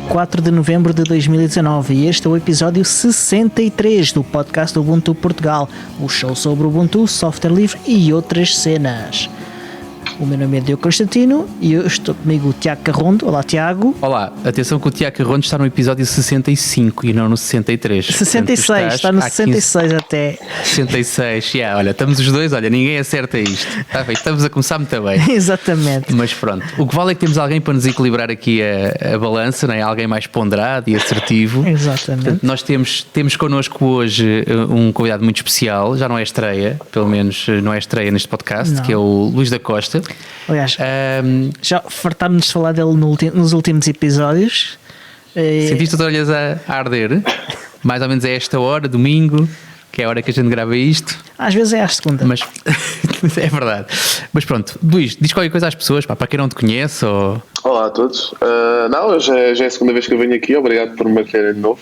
4 de novembro de 2019 e este é o episódio 63 do podcast Ubuntu Portugal, o show sobre Ubuntu, software livre e outras cenas. O meu nome é Diogo Constantino e eu estou comigo o Tiago Carrondo. Olá, Tiago. Olá, atenção que o Tiago Carrondo está no episódio 65 e não no 63. 66, portanto, está no 66 até. 66, olha, estamos os dois, olha, ninguém acerta isto. Está bem, estamos a começar muito bem. Exatamente. Mas pronto, o que vale é que temos alguém para nos equilibrar aqui a balança, não é? Alguém mais ponderado e assertivo. Exatamente. Portanto, nós temos connosco hoje um convidado muito especial, já não é estreia, pelo menos não é estreia neste podcast, não. Que é o Luís da Costa. Aliás, já fartámos de falar dele nos últimos episódios. Sentiste as orelhas a arder? Mais ou menos é esta hora, domingo, que é a hora que a gente grava isto. Às vezes é à segunda. Mas é verdade. Mas pronto, Luís, diz qualquer coisa às pessoas, para quem não te conhece. Ou... Olá a todos. Não, já é a segunda vez que eu venho aqui, obrigado por me acolherem de novo.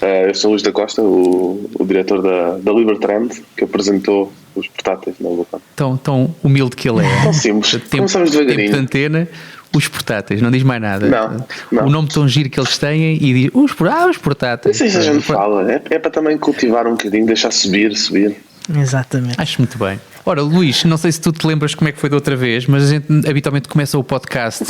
Eu sou o Luís da Costa, o diretor da Libertrend, que apresentou os portáteis na Ubuntu. Tão humilde que ele é. Tão simples. Começamos devagarinho. Tempo de antena, os portáteis, não diz mais nada. Não. O nome tão giro que eles têm e diz os portáteis. Isso a gente fala, é para também cultivar um bocadinho, deixar subir. Exatamente. Acho muito bem. Ora, Luís, não sei se tu te lembras como é que foi da outra vez, mas a gente habitualmente começa o podcast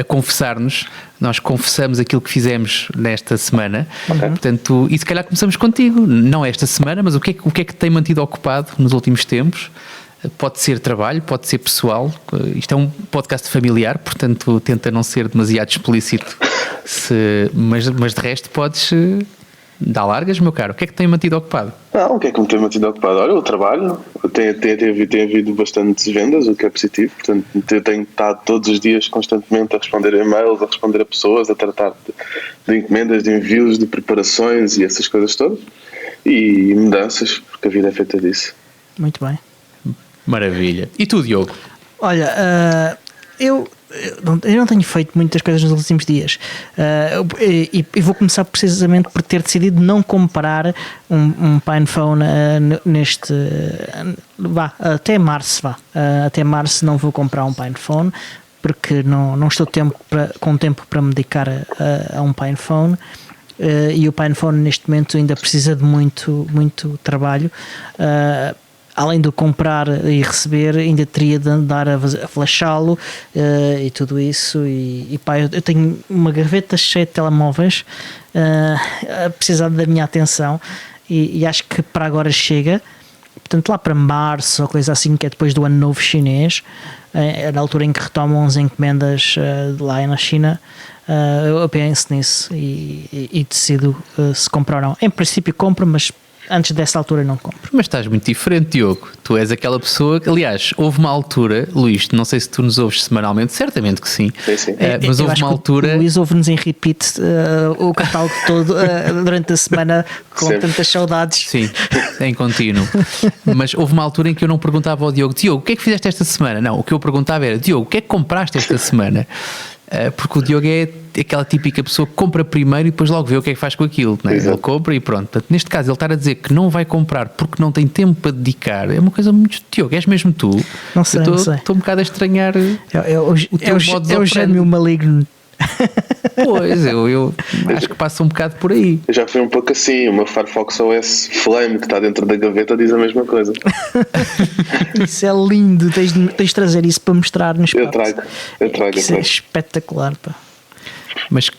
a confessar-nos. Nós confessamos aquilo que fizemos nesta semana. Okay. Portanto, e se calhar começamos contigo. Não esta semana, mas o que é que te tem mantido ocupado nos últimos tempos? Pode ser trabalho, pode ser pessoal. Isto é um podcast familiar, portanto tenta não ser demasiado explícito. Mas de resto podes... Dá largas, meu caro. O que é que te tem mantido ocupado? O que é que me tem mantido ocupado? Olha, o trabalho. Tem havido bastantes vendas, o que é positivo. Portanto, eu tenho estado todos os dias constantemente a responder a e-mails, a responder a pessoas, a tratar de encomendas, de envios, de preparações e essas coisas todas. E mudanças, porque a vida é feita disso. Muito bem. Maravilha. E tu, Diogo? Olha, eu não tenho feito muitas coisas nos últimos dias e vou começar precisamente por ter decidido não comprar um PinePhone até março. Até março não vou comprar um PinePhone porque não estou com tempo para me dedicar a um PinePhone. E o PinePhone neste momento ainda precisa de muito trabalho. Além de comprar e receber, ainda teria de andar a flashá-lo e tudo isso. E pá, eu tenho uma gaveta cheia de telemóveis a precisar da minha atenção e acho que para agora chega. Portanto, lá para março ou coisa assim, que é depois do ano novo chinês, na altura em que retomam as encomendas lá na China, eu penso nisso e decido se comprar ou não. Em princípio compro, mas antes dessa altura não compro. Mas estás muito diferente, Diogo. Tu és aquela pessoa que, aliás, houve uma altura, Luís, não sei se tu nos ouves semanalmente, certamente que sim. Sim. Mas houve uma altura... O Luís ouve-nos em repeat o catálogo todo durante a semana com Sempre. Tantas saudades. Sim, em contínuo. Mas houve uma altura em que eu não perguntava ao Diogo, o que é que fizeste esta semana? Não, o que eu perguntava era, Diogo, o que é que compraste esta semana? Porque o Diogo é aquela típica pessoa que compra primeiro e depois logo vê o que é que faz com aquilo, não é? Ele compra e pronto. Portanto, neste caso ele estar a dizer que não vai comprar porque não tem tempo para dedicar é uma coisa muito... Diogo, és mesmo tu? Não sei. Estou um bocado a estranhar o teu modo de operandi. É o gêmeo maligno. Pois, eu acho que passa um bocado por aí. Eu já fui um pouco assim, o meu Firefox OS Flame que está dentro da gaveta diz a mesma coisa. Isso é lindo, tens de trazer isso para mostrar nos Eu trago. Isso é espetacular, pá. Mas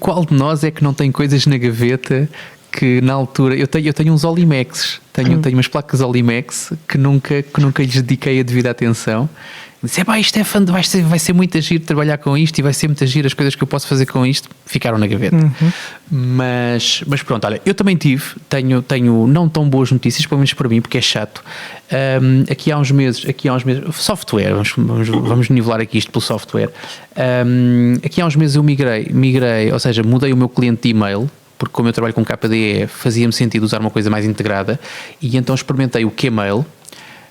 qual de nós é que não tem coisas na gaveta que na altura... Eu tenho uns Olimex, tenho umas placas Olimex que nunca lhes dediquei a devida atenção. Disse, isto é fã, vai ser muito agir trabalhar com isto e vai ser muito agir as coisas que eu posso fazer com isto, ficaram na gaveta. Mas pronto, olha, eu também tenho não tão boas notícias, pelo menos para mim, porque é chato. Aqui há uns meses, software, vamos nivelar aqui isto pelo software. Aqui há uns meses eu migrei, ou seja, mudei o meu cliente de e-mail, porque como eu trabalho com KDE, fazia-me sentido usar uma coisa mais integrada, e então experimentei o Kmail,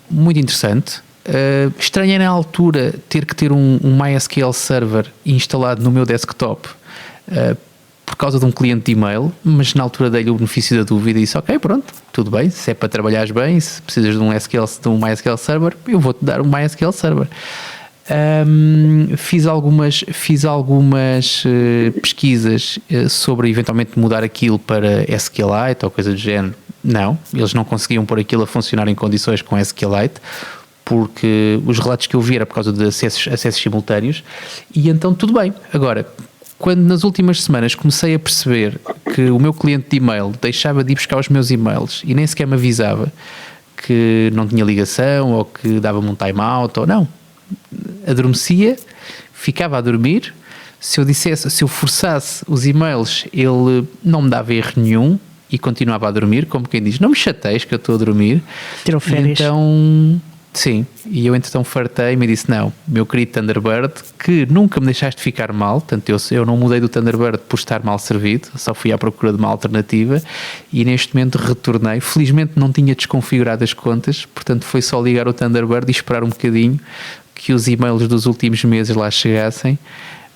muito interessante. Estranhei na altura ter que ter um MySQL Server instalado no meu desktop por causa de um cliente de e-mail, mas na altura dei-lhe o benefício da dúvida e disse, ok, pronto, tudo bem, se é para trabalhar bem, se precisas de um MySQL Server, eu vou-te dar um MySQL Server. Fiz algumas pesquisas sobre eventualmente mudar aquilo para SQLite ou coisa do género. Não, eles não conseguiam pôr aquilo a funcionar em condições com SQLite, porque os relatos que eu vi era por causa de acessos simultâneos, e então tudo bem. Agora, quando nas últimas semanas comecei a perceber que o meu cliente de e-mail deixava de ir buscar os meus e-mails e nem sequer me avisava que não tinha ligação ou que dava-me um time-out ou não, adormecia, ficava a dormir, se eu forçasse os e-mails ele não me dava erro nenhum e continuava a dormir, como quem diz, não me chateis que eu estou a dormir. Tirou férias. Então, sim, e eu então fartei-me e disse, não, meu querido Thunderbird, que nunca me deixaste ficar mal, portanto eu não mudei do Thunderbird por estar mal servido, só fui à procura de uma alternativa e neste momento retornei. Felizmente não tinha desconfigurado as contas, portanto foi só ligar o Thunderbird e esperar um bocadinho que os e-mails dos últimos meses lá chegassem,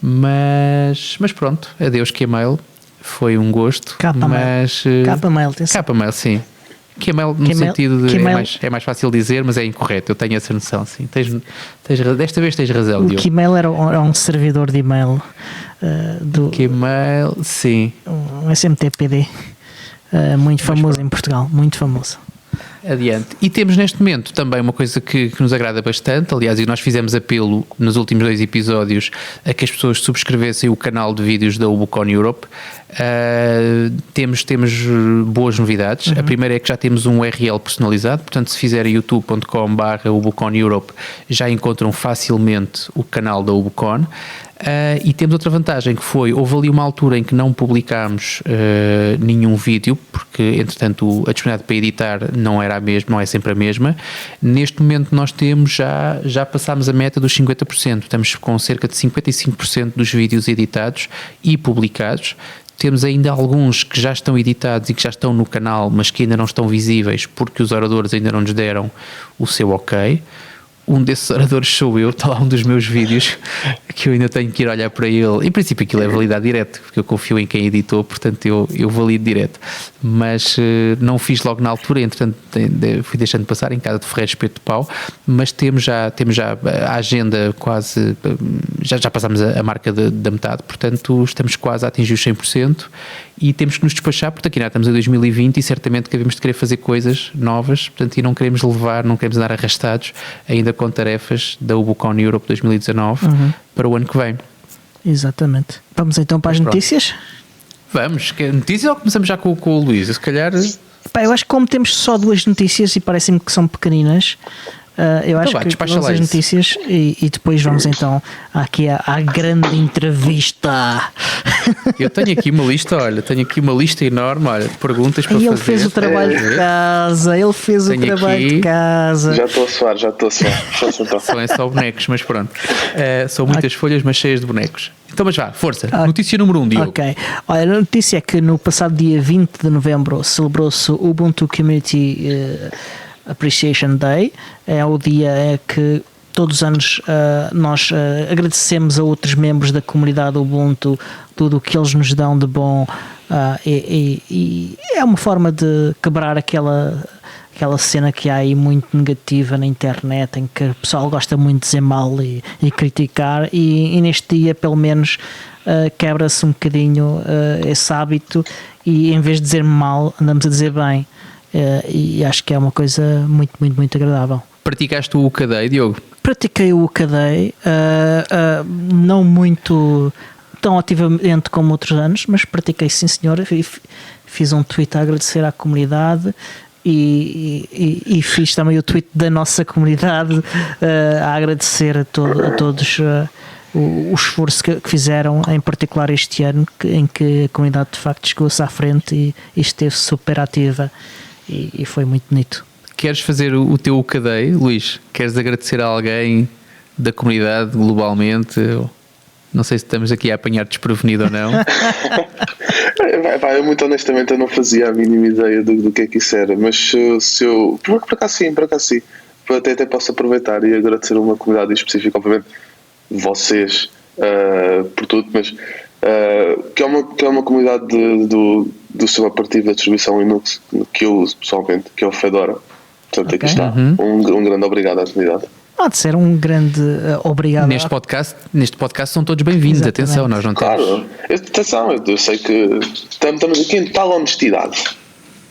mas pronto, adeus que e-mail, foi um gosto. K-Mail, sim. Qmail no sentido de é mais fácil dizer, mas é incorreto, eu tenho essa noção, sim. Desta vez tens razão, Diogo. O Qmail era um servidor de e-mail do Qmail, sim. Um SMTPD muito famoso em Portugal, muito famoso. Adiante. E temos neste momento também uma coisa que nos agrada bastante, aliás, e nós fizemos apelo nos últimos 2 episódios a que as pessoas subscrevessem o canal de vídeos da Ubucon Europe. Temos boas novidades. A primeira é que já temos um URL personalizado, portanto se fizerem youtube.com/Ubucon Europe já encontram facilmente o canal da Ubucon. E temos outra vantagem que houve ali uma altura em que não publicámos nenhum vídeo, porque entretanto a disponibilidade para editar não era a mesma, não é sempre a mesma. Neste momento nós temos, já passámos a meta dos 50%, estamos com cerca de 55% dos vídeos editados e publicados. Temos ainda alguns que já estão editados e que já estão no canal, mas que ainda não estão visíveis porque os oradores ainda não nos deram o seu ok. Um desses oradores sou eu, está lá um dos meus vídeos que eu ainda tenho que ir olhar para ele. Em princípio aquilo é validado direto, porque eu confio em quem editou, portanto eu valido direto. Mas não fiz logo na altura, entretanto fui deixando passar em casa de Ferreira Espeto de Pau, mas temos já a agenda quase, já passámos a marca da metade, portanto estamos quase a atingir os 100% e temos que nos despachar, porque aqui já estamos em 2020 e certamente que devemos de querer fazer coisas novas, portanto, e não queremos andar arrastados ainda com tarefas da Ubucon Europe 2019 para o ano que vem. Exatamente. Vamos então para as notícias? Vamos. Notícias ou começamos já com o Luís? Se calhar... Eu acho que como temos só 2 notícias e parece-me que são pequeninas, eu acho que vamos às notícias e depois vamos então aqui à grande entrevista. Eu tenho aqui uma lista, enorme, de perguntas para fazer. Ele fez o trabalho de casa, Já estou a suar. São só bonecos, mas pronto. São muitas folhas, mas cheias de bonecos. Então, mas vá, força. Notícia número 1, Diogo. Ok. Olha, a notícia é que no passado dia 20 de novembro celebrou-se o Ubuntu Community Appreciation Day. É o dia que todos os anos nós agradecemos a outros membros da comunidade Ubuntu tudo o que eles nos dão de bom, e é uma forma de quebrar aquela cena que há aí muito negativa na internet, em que o pessoal gosta muito de dizer mal e criticar, e neste dia pelo menos quebra-se um bocadinho esse hábito, e em vez de dizer mal andamos a dizer bem, e acho que é uma coisa muito, muito, muito agradável. Praticaste o UKDay, Diogo? Pratiquei o UKDay, não muito tão ativamente como outros anos, mas pratiquei, sim senhor. Fiz um tweet a agradecer à comunidade e fiz também o tweet da nossa comunidade a agradecer a todos o esforço que fizeram, em particular este ano, em que a comunidade de facto chegou-se à frente e esteve super ativa, e foi muito bonito. Queres fazer o teu UKDay, Luís? Queres agradecer a alguém da comunidade globalmente? Não sei se estamos aqui a apanhar desprevenido ou não. Eu muito honestamente eu não fazia a mínima ideia do que é que isso era, mas se eu... Por acaso sim. Até posso aproveitar e agradecer a uma comunidade específica, obviamente vocês, por tudo, mas que é uma comunidade do sistema operativo da distribuição Linux que eu uso pessoalmente, que é o Fedora. Portanto, aqui está. Um grande obrigado à comunidade. Pode ser um grande obrigado. Neste podcast são todos bem-vindos. Exatamente. Atenção, nós não temos. Claro, atenção, eu sei que estamos aqui em total honestidade.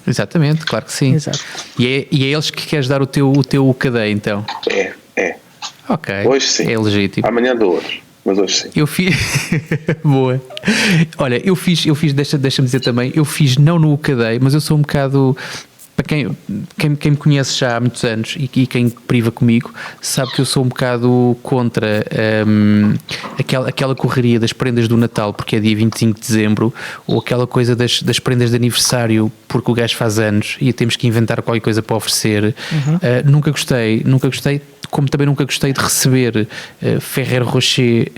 Exatamente, claro que sim. Exato. E é eles que queres dar o teu cadeia, então. É. Ok. Hoje sim. É legítimo. Amanhã dou outro, mas hoje sim. Eu fiz. Boa. Olha, eu fiz deixa-me dizer também, eu fiz não no cadeia, mas eu sou um bocado. Para quem me conhece já há muitos anos e quem priva comigo, sabe que eu sou um bocado contra aquela correria das prendas do Natal, porque é dia 25 de dezembro, ou aquela coisa das prendas de aniversário, porque o gajo faz anos e temos que inventar qualquer coisa para oferecer. Nunca gostei, como também nunca gostei de receber Ferrero Rocher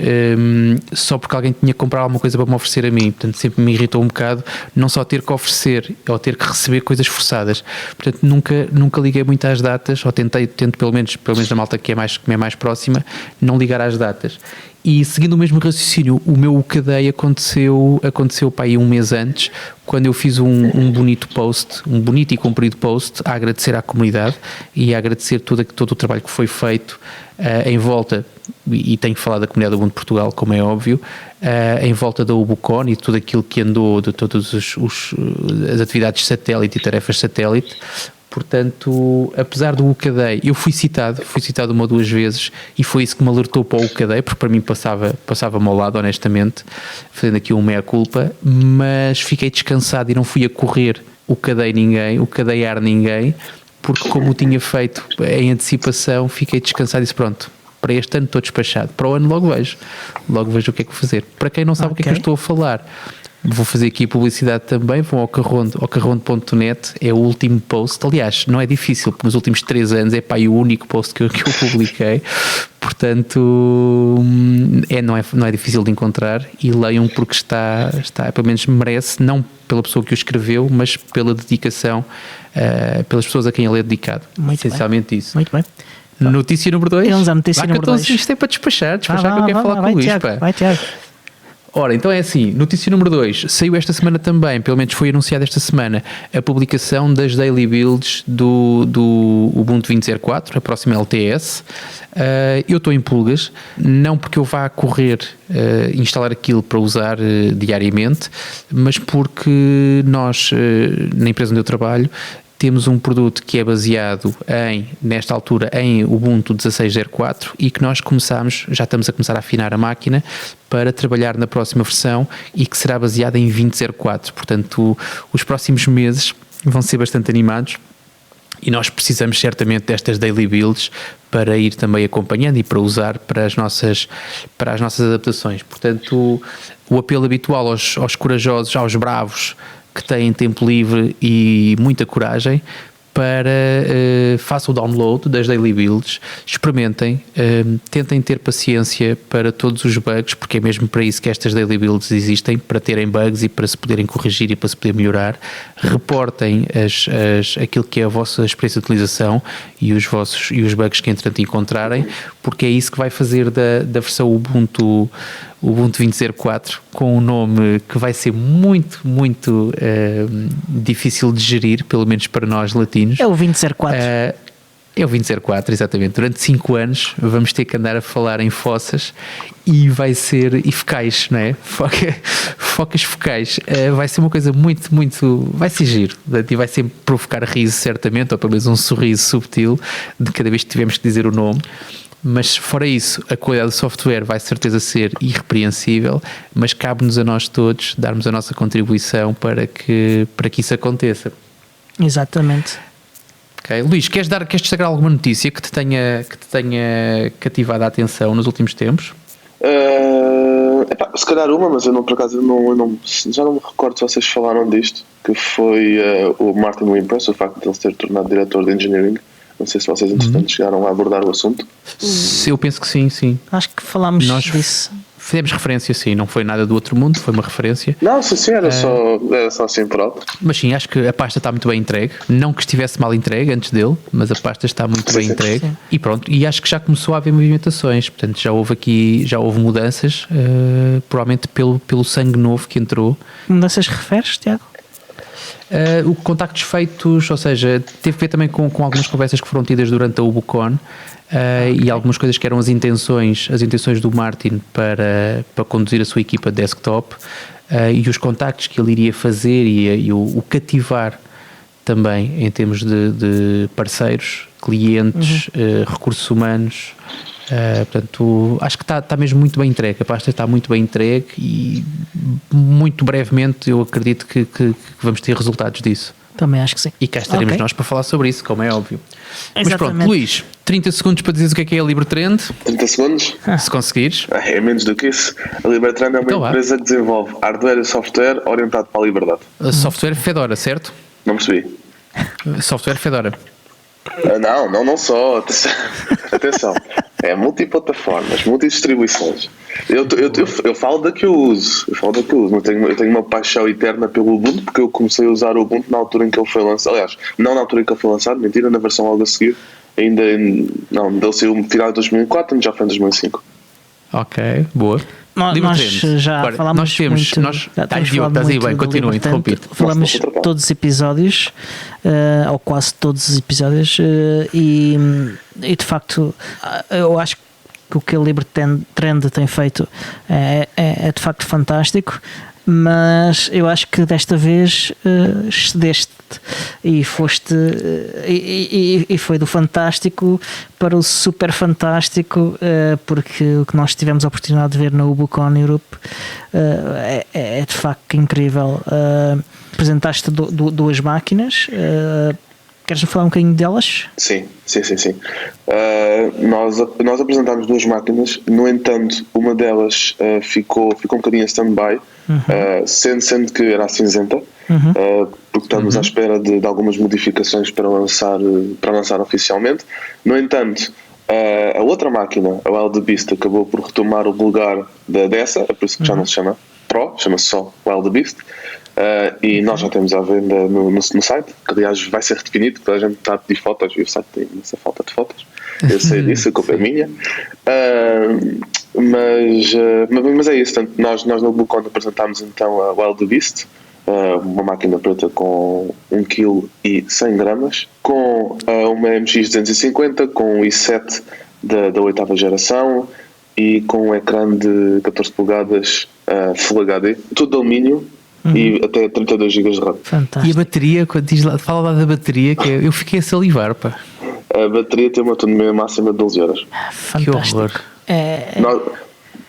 só porque alguém tinha que comprar alguma coisa para me oferecer a mim. Portanto, sempre me irritou um bocado não só ter que oferecer, ou ter que receber coisas forçadas. Portanto, nunca liguei muito às datas, ou tento pelo menos na malta que me é mais próxima, não ligar às datas. E seguindo o mesmo raciocínio, o meu cadeia aconteceu para aí um mês antes, quando eu fiz um bonito post, um bonito e comprido post, a agradecer à comunidade e a agradecer todo o trabalho que foi feito em volta, e tenho que falar da comunidade do Ubuntu Portugal, como é óbvio, em volta da Ubucon e tudo aquilo que andou, de todas as atividades satélite e tarefas satélite. Portanto, apesar do UCADEI, eu fui citado uma ou duas vezes e foi isso que me alertou para o UCADEI, porque para mim passava-me ao lado, honestamente, fazendo aqui um meia-culpa, mas fiquei descansado e não fui a correr UCADEIar ninguém, porque como o tinha feito em antecipação, fiquei descansado e disse pronto, para este ano estou despachado, para o ano logo vejo o que é que vou fazer. Para quem não sabe o que é que eu estou a falar, vou fazer aqui publicidade também, vão ao carronde.net, é o último post, aliás, não é difícil, porque nos últimos 3 anos é pá, o único post que eu publiquei, portanto não é difícil de encontrar e leiam porque está, pelo menos merece, não pela pessoa que o escreveu, mas pela dedicação, pelas pessoas a quem ele é dedicado. Muito essencialmente bem. isso. Muito bem. Notícia número 2. Vamos à notícia número 2. Isto é para despachar que eu quero falar com o Luís. Vai, Tiago. Ora, então é assim, notícia número 2, saiu esta semana também, pelo menos foi anunciada esta semana, a publicação das daily builds do Ubuntu 20.04, a próxima LTS. Eu estou em pulgas, não porque eu vá correr instalar aquilo para usar diariamente, mas porque nós, na empresa onde eu trabalho, temos um produto que é baseado nesta altura em Ubuntu 16.04 e que nós já estamos a começar a afinar a máquina para trabalhar na próxima versão e que será baseada em 20.04. Portanto, os próximos meses vão ser bastante animados e nós precisamos certamente destas daily builds para ir também acompanhando e para usar para as nossas adaptações. Portanto, o apelo habitual aos corajosos, aos bravos, que têm tempo livre e muita coragem, para façam o download das daily builds, experimentem, tentem ter paciência para todos os bugs, porque é mesmo para isso que estas daily builds existem, para terem bugs e para se poderem corrigir e para se poder melhorar. Reportem aquilo que é a vossa experiência de utilização e os bugs que entretanto encontrarem, porque é isso que vai fazer da versão Ubuntu 20.04 com um nome que vai ser muito, muito difícil de gerir, pelo menos para nós latinos. É o 20.04. É o 20.04, exatamente. Durante 5 anos vamos ter que andar a falar em fossas e vai ser... E focais, não é? Focas focais. Vai ser uma coisa muito, muito... Vai ser giro. E vai sempre provocar riso, certamente, ou pelo menos um sorriso subtil de cada vez que tivermos que dizer o nome. Mas fora isso, a qualidade do software vai certeza ser irrepreensível, mas cabe-nos a nós todos darmos a nossa contribuição para que isso aconteça. Exatamente. Okay. Luís, queres destacar alguma notícia que te tenha cativado a atenção nos últimos tempos? Se calhar uma, mas eu por acaso já não me recordo se vocês falaram disto, que foi o Martin Wimpress, o facto de ele se ter tornado diretor de engineering. Não sei se vocês, entretanto, chegaram a abordar o assunto. Eu penso que sim. Acho que falámos disso. Fizemos referência, sim, não foi nada do outro mundo, foi uma referência. Não, sim, era só assim por alto. Mas sim, acho que a pasta está muito bem entregue. Não que estivesse mal entregue antes dele, mas a pasta está muito bem entregue. Sim. E pronto, e acho que já começou a haver movimentações, portanto já houve mudanças, provavelmente pelo sangue novo que entrou. Mudanças referes, Tiago? O contactos feitos, ou seja, teve a ver também com algumas conversas que foram tidas durante a UbuCon e algumas coisas que eram as intenções do Martin para conduzir a sua equipa de desktop e os contactos que ele iria fazer e o cativar também em termos de parceiros, clientes, recursos humanos. Portanto, acho que está mesmo muito bem entregue, a pasta está muito bem entregue e muito brevemente eu acredito que vamos ter resultados disso. Também acho que sim. E cá estaremos nós para falar sobre isso, como é óbvio. Exatamente. Mas pronto, Luís, 30 segundos para dizeres o que é a LibreTrend. 30 segundos? Se conseguires. É menos do que isso. A LibreTrend é uma Então empresa que desenvolve hardware e software orientado para a liberdade. Software Fedora, certo? Não percebi. Software Fedora. Não só. Atenção. É multiplataformas, multidistribuições. Eu falo da que eu uso. Eu tenho uma paixão eterna pelo Ubuntu, porque eu comecei a usar o Ubuntu na altura em que ele foi lançado. Aliás, não na altura em que ele foi lançado, mentira, na versão logo a seguir. Ele saiu no final de 2004, já foi em 2005. Ok, boa. Nós já falámos nós temos, muito. Estás aí bem, continua, interrompido. Falamos todos os episódios, ou quase todos os episódios, e de facto eu acho que o que a LibreTrend tem feito é de facto fantástico, mas eu acho que desta vez excedeste e foste e foi do fantástico para o super fantástico, porque o que nós tivemos a oportunidade de ver na UbuCon Europe é de facto incrível. Apresentaste duas máquinas. Queres falar um bocadinho delas? Sim. Nós apresentámos duas máquinas, no entanto, uma delas ficou um bocadinho em stand-by, sendo que era a cinzenta, porque estamos à espera de algumas modificações para lançar oficialmente. No entanto, a outra máquina, a Wild Beast, acabou por retomar o lugar dessa, é por isso que já não se chama Pro, chama-se só Wild Beast. E nós já temos à venda no site, que aliás vai ser redefinido, porque a gente está a pedir fotos e o site tem essa falta de fotos. Eu sei disso, a culpa é minha. Mas é isso. Portanto, nós no UbuCon apresentámos então a Wild Beast, uma máquina preta com 1 kg e 100 gramas, com uma MX250, com um i7 da 8ª geração e com um ecrã de 14 polegadas Full HD, tudo de alumínio. E até 32 GB de RAM. Fantástico. E a bateria, quando fala lá da bateria, que eu fiquei a salivar, pá. A bateria tem uma autonomia máxima de 12 horas. Fantástico.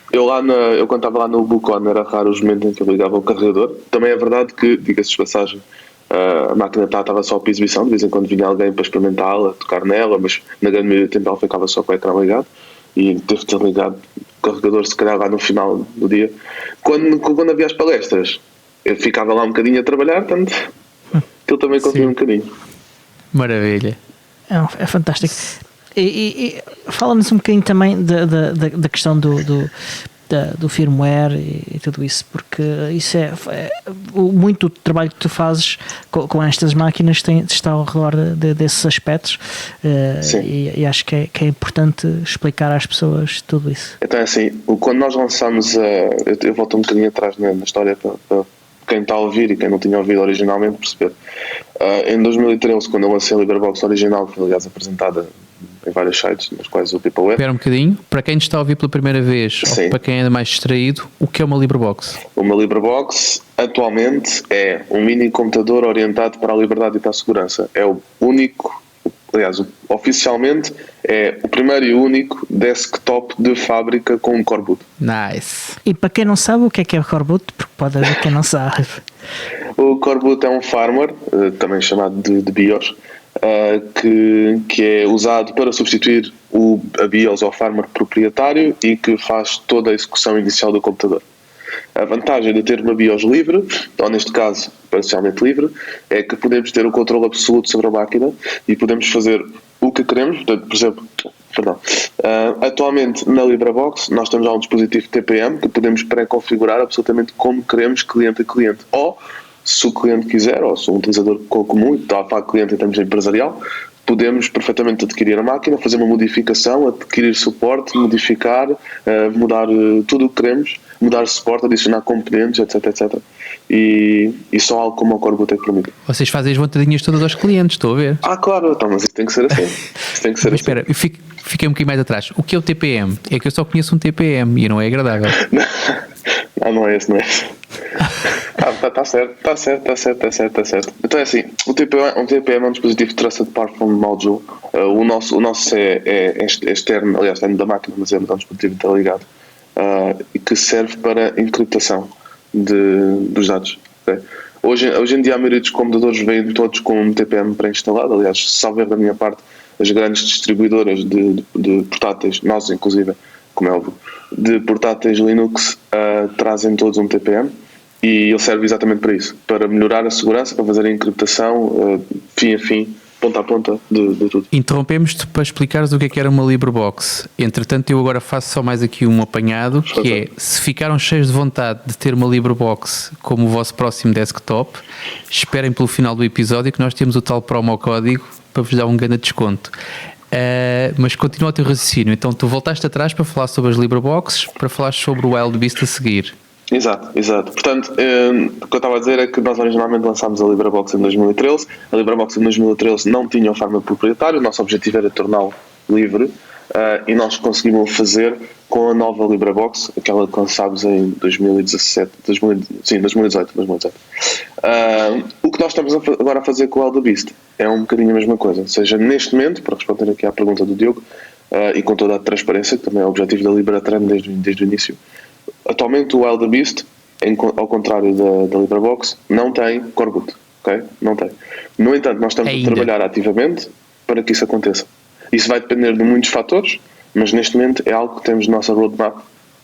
Que horror. Eu quando estava lá no UbuCon era raro os momentos em que eu ligava o carregador. Também é verdade que, diga-se de passagem, a máquina estava só para exibição, de vez em quando vinha alguém para experimentá-la, tocar nela, mas na grande maioria do tempo ela ficava só com o ecrã ligado e teve de ter ligado o carregador se calhar lá no final do dia. Quando havia as palestras, eu ficava lá um bocadinho a trabalhar, portanto, aquilo também consumia um bocadinho. Maravilha. É fantástico. E fala-nos um bocadinho também da questão do firmware e tudo isso, porque isso muito do trabalho que tu fazes com estas máquinas está ao redor desses aspectos, e acho que é importante explicar às pessoas tudo isso. Então, assim, quando nós lançámos, eu volto um bocadinho atrás na história para quem está a ouvir e quem não tinha ouvido originalmente perceber. Em 2013, quando eu lancei a LibreBox original, que foi aliás apresentada em vários sites, nos quais o PeopleWeb. Espera um bocadinho, para quem está a ouvir pela primeira vez, ou para quem é mais distraído, o que é uma LibreBox? Uma LibreBox atualmente é um mini computador orientado para a liberdade e para a segurança. É o único, aliás, oficialmente é o primeiro e único desktop de fábrica com um core boot. Nice. E para quem não sabe o que é o core boot, porque pode haver quem não sabe. O core boot é um firmware, também chamado de BIOS, que é usado para substituir a BIOS ao firmware proprietário e que faz toda a execução inicial do computador. A vantagem de ter uma BIOS livre, ou neste caso parcialmente livre, é que podemos ter o controle absoluto sobre a máquina e podemos fazer o que queremos. Portanto, por exemplo, atualmente na LibreBox nós temos já um dispositivo TPM que podemos pré-configurar absolutamente como queremos, cliente a cliente, ou se o cliente quiser, ou se um utilizador comum, está a falar cliente em termos empresarial, podemos perfeitamente adquirir a máquina, fazer uma modificação, adquirir suporte, modificar, mudar tudo o que queremos, mudar suporte, adicionar componentes, etc. e só algo como o Core Boot é que permite. Vocês fazem as vontadinhas todas aos clientes, estou a ver. Claro, então, mas isso tem que ser assim. Isso tem que ser Mas assim. espera, eu fiquei um bocadinho mais atrás. O que é o TPM? É que eu só conheço um TPM e não é agradável. Não é esse, não é esse. Está certo. Então é assim, um TPM é um dispositivo Trusted Platform Module. O nosso é externo, aliás, dentro da máquina, mas é um dispositivo interligado, e que serve para encriptação dos dados. Okay? Hoje em dia a maioria dos computadores vêm todos com um TPM pré-instalado. Aliás, salvo erro da minha parte, as grandes distribuidoras de portáteis, nós inclusive, como é óbvio, de portáteis Linux, trazem todos um TPM, e ele serve exatamente para isso, para melhorar a segurança, para fazer a encriptação fim a fim, ponta a ponta de tudo. Interrompemos-te para explicares o que é que era uma LibreBox. Entretanto, eu agora faço só mais aqui um apanhado, que é, se ficaram cheios de vontade de ter uma LibreBox como o vosso próximo desktop, esperem pelo final do episódio que nós temos o tal promo código para vos dar um grande desconto. Mas continua o teu raciocínio. Então tu voltaste atrás para falar sobre as LibreBoxes, para falar sobre o Wildbeast a seguir. Exato. Portanto, o que eu estava a dizer é que nós originalmente lançámos a LibreBox em 2013. A LibreBox em 2013 não tinha um firmware proprietário, o nosso objetivo era torná-lo livre, e nós conseguimos fazer com a nova LibreBox, aquela que lançámos em 2018. O que nós estamos agora a fazer com o Wildbeast é um bocadinho a mesma coisa. Ou seja, neste momento, para responder aqui à pergunta do Diogo, e com toda a transparência, que também é o objetivo da LibreTrend desde o início, atualmente o Wildbeast, ao contrário da LibreBox, não tem Core Boot. Okay? Não tem. No entanto, nós estamos a trabalhar ativamente para que isso aconteça. Isso vai depender de muitos fatores, mas neste momento é algo que temos na nossa roadmap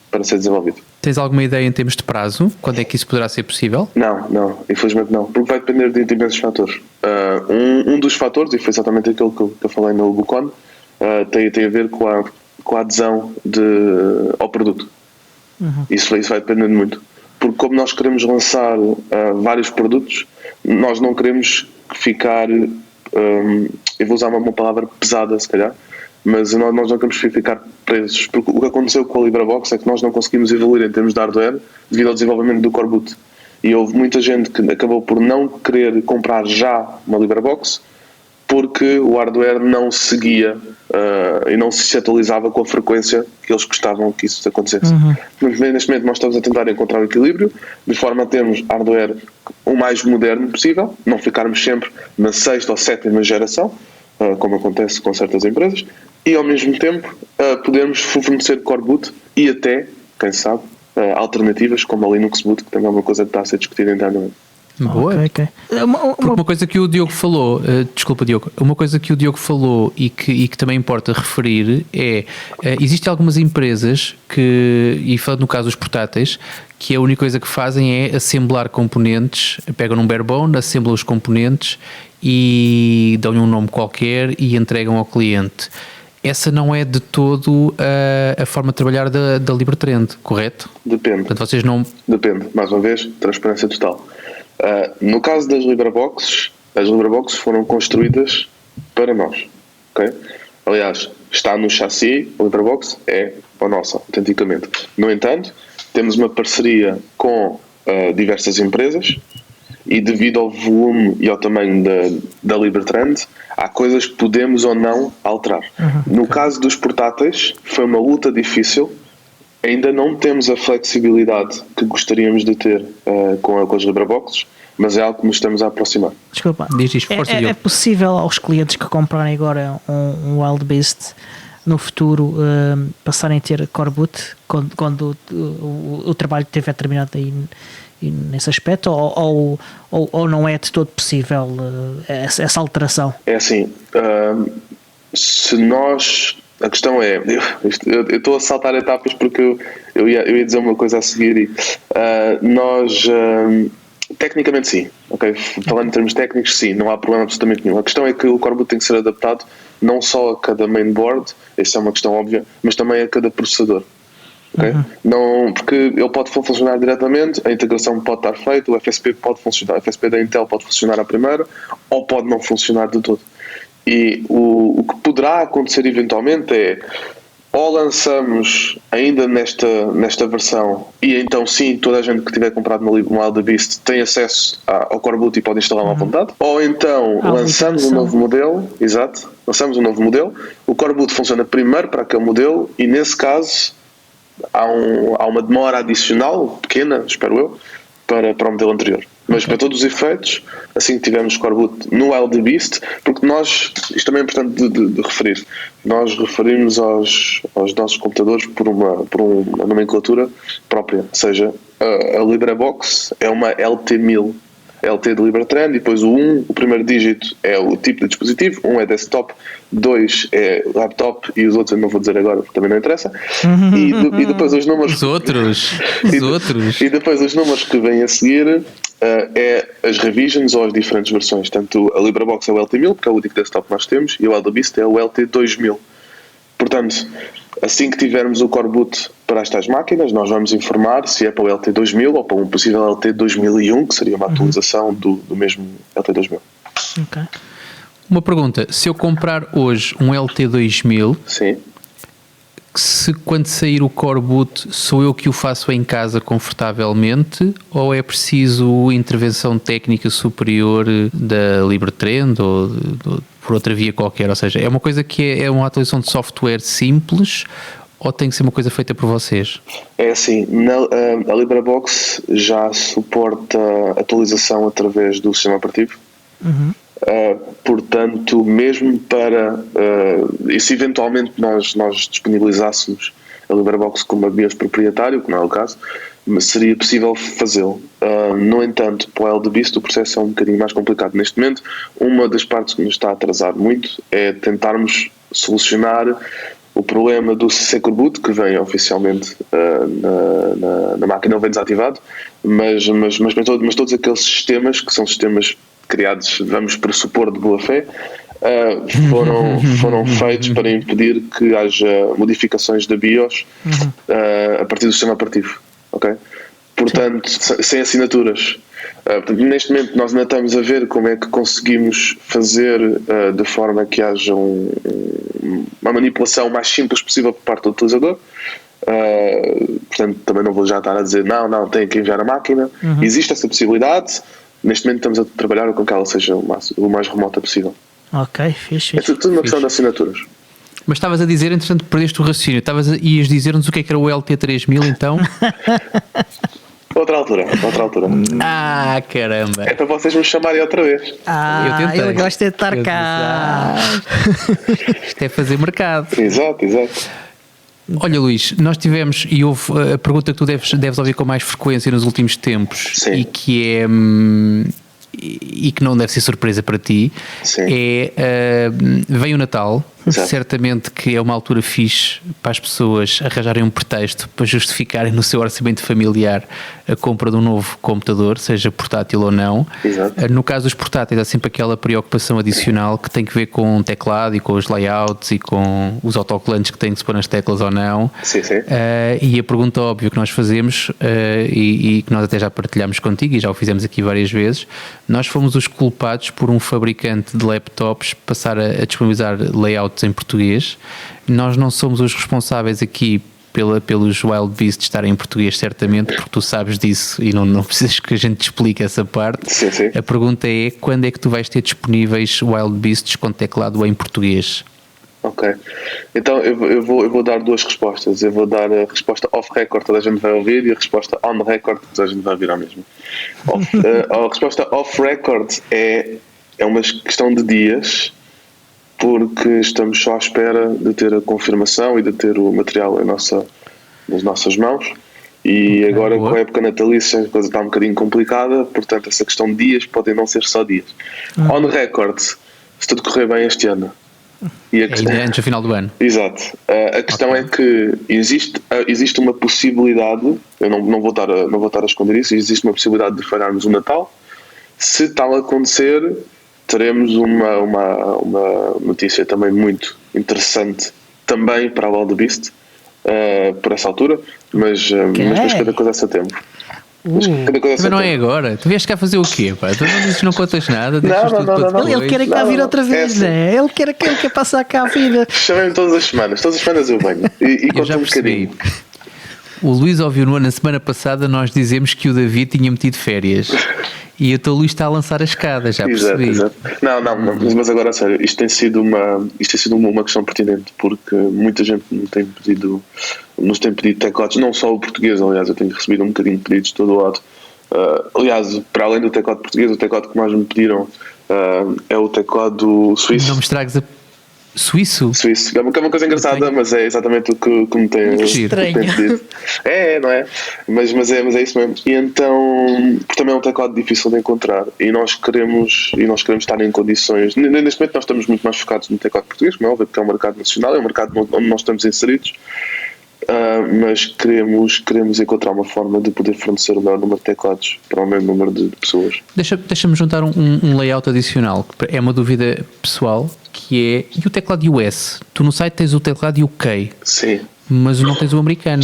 para ser desenvolvido. Tens alguma ideia em termos de prazo? Quando é que isso poderá ser possível? Não, infelizmente não, porque vai depender de imensos fatores. Um dos fatores, e foi exatamente aquilo que eu falei no Bucon, tem a ver com a adesão ao produto. Uhum. Isso vai depender muito, porque como nós queremos lançar vários produtos, nós não queremos ficar, eu vou usar uma palavra pesada se calhar, mas nós não queremos ficar presos, porque o que aconteceu com a LibreBox é que nós não conseguimos evoluir em termos de hardware devido ao desenvolvimento do Core Boot, e houve muita gente que acabou por não querer comprar já uma LibreBox porque o hardware não seguia e não se atualizava com a frequência que eles gostavam que isso acontecesse. Uhum. Mas neste momento nós estamos a tentar encontrar o equilíbrio de forma a termos hardware o mais moderno possível, não ficarmos sempre na 6ª ou 7ª geração, como acontece com certas empresas, e ao mesmo tempo podermos fornecer Core Boot e até, quem sabe, alternativas como a Linux Boot, que também é uma coisa que está a ser discutida internamente. Boa. Okay. Porque uma coisa que o Diogo falou, desculpa Diogo, uma coisa que o Diogo falou e que também importa referir é, existem algumas empresas que, e falando no caso dos portáteis, que a única coisa que fazem é assemblar componentes, pegam num barebone, assemblam os componentes e dão-lhe um nome qualquer e entregam ao cliente. Essa não é de todo a forma de trabalhar da LibreTrend, correto? Depende. Portanto, vocês não... Depende, mais uma vez, transparência total. No caso das LibreBoxes, as LibreBoxes foram construídas para nós. Okay? Aliás, está no chassi, a LibreBox é a nossa, autenticamente. No entanto, temos uma parceria com diversas empresas e devido ao volume e ao tamanho da LibreTrend, há coisas que podemos ou não alterar. No caso dos portáteis, foi uma luta difícil. Ainda não temos a flexibilidade que gostaríamos de ter com as LibreBoxes, mas é algo que nos estamos a aproximar. Desculpa, força, é possível aos clientes que comprarem agora um Wildbeast no futuro passarem a ter Core Boot quando o trabalho estiver terminado aí nesse aspecto, ou não é de todo possível essa alteração? É assim, se nós... A questão é, eu estou a saltar etapas porque eu ia dizer uma coisa a seguir e nós, tecnicamente sim, okay? Falando em termos técnicos sim, não há problema absolutamente nenhum. A questão é que o Core Boot tem que ser adaptado não só a cada mainboard, essa é uma questão óbvia, mas também a cada processador. Okay? Não, porque ele pode funcionar diretamente, a integração pode estar feita, o FSP pode funcionar, o FSP da Intel pode funcionar à primeira ou pode não funcionar de todo. E o que poderá acontecer eventualmente é ou lançamos ainda nesta versão, e então sim, toda a gente que tiver comprado uma Wild Beast tem acesso ao Core Boot e pode instalar à vontade, ou então lançamos um novo modelo, lançamos um novo modelo, o Core Boot funciona primeiro para aquele modelo e nesse caso há uma demora adicional, pequena, espero eu, para o modelo anterior. Mas para todos os efeitos, assim que tivermos Core Boot no Wild Beast, porque isto também é importante de referir, nós referimos aos nossos computadores por uma nomenclatura própria, ou seja, a LibreBox é uma LT1000, LT de Libertrend, e depois o primeiro dígito é o tipo de dispositivo, 1 é desktop, 2 é laptop e os outros eu não vou dizer agora porque também não interessa, e depois os números... Os outros. E depois os números que vêm a seguir é as revisions ou as diferentes versões. Tanto a LibreBox é o LT1000, que é o único desktop que nós temos, e o Wild Beast é o LT2000. Portanto, assim que tivermos o Core Boot para estas máquinas, nós vamos informar se é para o LT2000 ou para um possível LT2001, que seria uma atualização do mesmo LT2000. Ok. Uma pergunta, se eu comprar hoje um LT2000, sim, se quando sair o Core Boot sou eu que o faço em casa confortavelmente, ou é preciso intervenção técnica superior da Libertrend ou por outra via qualquer? Ou seja, é uma coisa que é uma atualização de software simples ou tem que ser uma coisa feita por vocês? É assim, a LibreBox já suporta atualização através do sistema operativo. Portanto, mesmo e se eventualmente nós disponibilizássemos a LibreBox como uma BIOS proprietário, que não é o caso, seria possível fazê-lo. No entanto, para o Wild Beast o processo é um bocadinho mais complicado neste momento. Uma das partes que nos está a atrasar muito é tentarmos solucionar o problema do Secure Boot, que vem oficialmente na máquina, não vem desativado, mas todos aqueles sistemas que são sistemas criados, vamos pressupor, de boa fé, foram feitos para impedir que haja modificações da BIOS a partir do sistema operativo, ok? Portanto, sem assinaturas. Portanto, neste momento nós ainda estamos a ver como é que conseguimos fazer de forma que haja uma manipulação mais simples possível por parte do utilizador. Portanto, também não vou já estar a dizer não, tem que enviar a máquina. Existe essa possibilidade. Neste momento estamos a trabalhar com que ela seja o mais remota possível. Ok, fixe. É tudo uma questão de assinaturas. Mas estavas a dizer, entretanto, perdeste o raciocínio. Ias dizer-nos o que era o LT3000, então? Outra altura. Ah, caramba. É para vocês me chamarem outra vez. Eu gosto de estar cá. Isto é fazer mercado. Exato. Olha, Luís, nós tivemos, e houve a pergunta que tu deves ouvir com mais frequência nos últimos tempos, sim, e que é e que não deve ser surpresa para ti, sim, vem o Natal. Exato. Certamente que é uma altura fixe para as pessoas arranjarem um pretexto para justificarem no seu orçamento familiar a compra de um novo computador, seja portátil ou não. Exato. No caso dos portáteis há sempre aquela preocupação adicional que tem que ver com o teclado e com os layouts e com os autocolantes que têm que se pôr nas teclas ou não. Sim. E a pergunta óbvia que nós fazemos e que nós até já partilhámos contigo e já o fizemos aqui várias vezes, nós fomos os culpados por um fabricante de laptops passar a disponibilizar layouts em português. Nós não somos os responsáveis aqui pelos Wild Beast estarem em português, certamente, porque tu sabes disso e não precisas que a gente te explique essa parte. Sim. A pergunta é, quando é que tu vais ter disponíveis Wild Beasts com teclado em português? Ok, então eu vou dar duas respostas. Eu vou dar a resposta off-record, toda a gente vai ouvir, e a resposta on-record, toda a gente vai ouvir ao mesmo. A resposta off-record é uma questão de dias, porque estamos só à espera de ter a confirmação e de ter o material nas nossas mãos. E agora, com a época natalícia, a coisa está um bocadinho complicada, portanto essa questão de dias podem não ser só dias. On-record, se tudo correr bem este ano. E antes do final do ano. Exato. A questão é que existe uma possibilidade, eu não vou estar a esconder isso, existe uma possibilidade de falharmos o Natal. Se tal acontecer, teremos uma notícia também muito interessante também para a Wild Beast por essa altura, mas para cada coisa a seu tempo. Mas não é agora. Tu vieste cá fazer o quê, pá? Tu não dizes, não contas nada. Não. Ele quer cá vir outra vez, né? Ele quer passar cá a vida. Chamei-me todas as semanas eu venho. E eu já percebi. O Luís ouviu na semana passada nós dizemos que o David tinha metido férias. E o Luís está a lançar a escada, já percebi. Exato. Não, mas agora a sério, isto tem sido uma questão pertinente, porque muita gente nos tem pedido teclados, não só o português, aliás, eu tenho recebido um bocadinho de pedidos de todo o lado. Aliás, para além do teclado português, o teclado que mais me pediram é o teclado suíço. Não me estragues a... Suíço, que é uma coisa engraçada, mas é exatamente o que me tem pedido. Não é? Mas é isso mesmo. E então, porque também é um teclado difícil de encontrar e nós queremos estar em condições. Neste momento nós estamos muito mais focados no teclado português, como é óbvio, porque é um mercado nacional, é um mercado onde nós estamos inseridos. Mas queremos encontrar uma forma de poder fornecer o maior número de teclados para o mesmo número de pessoas. Deixa-me juntar um layout adicional, que é uma dúvida pessoal, que é, e o teclado US? Tu no site tens o teclado UK. Sim. Mas não tens o americano.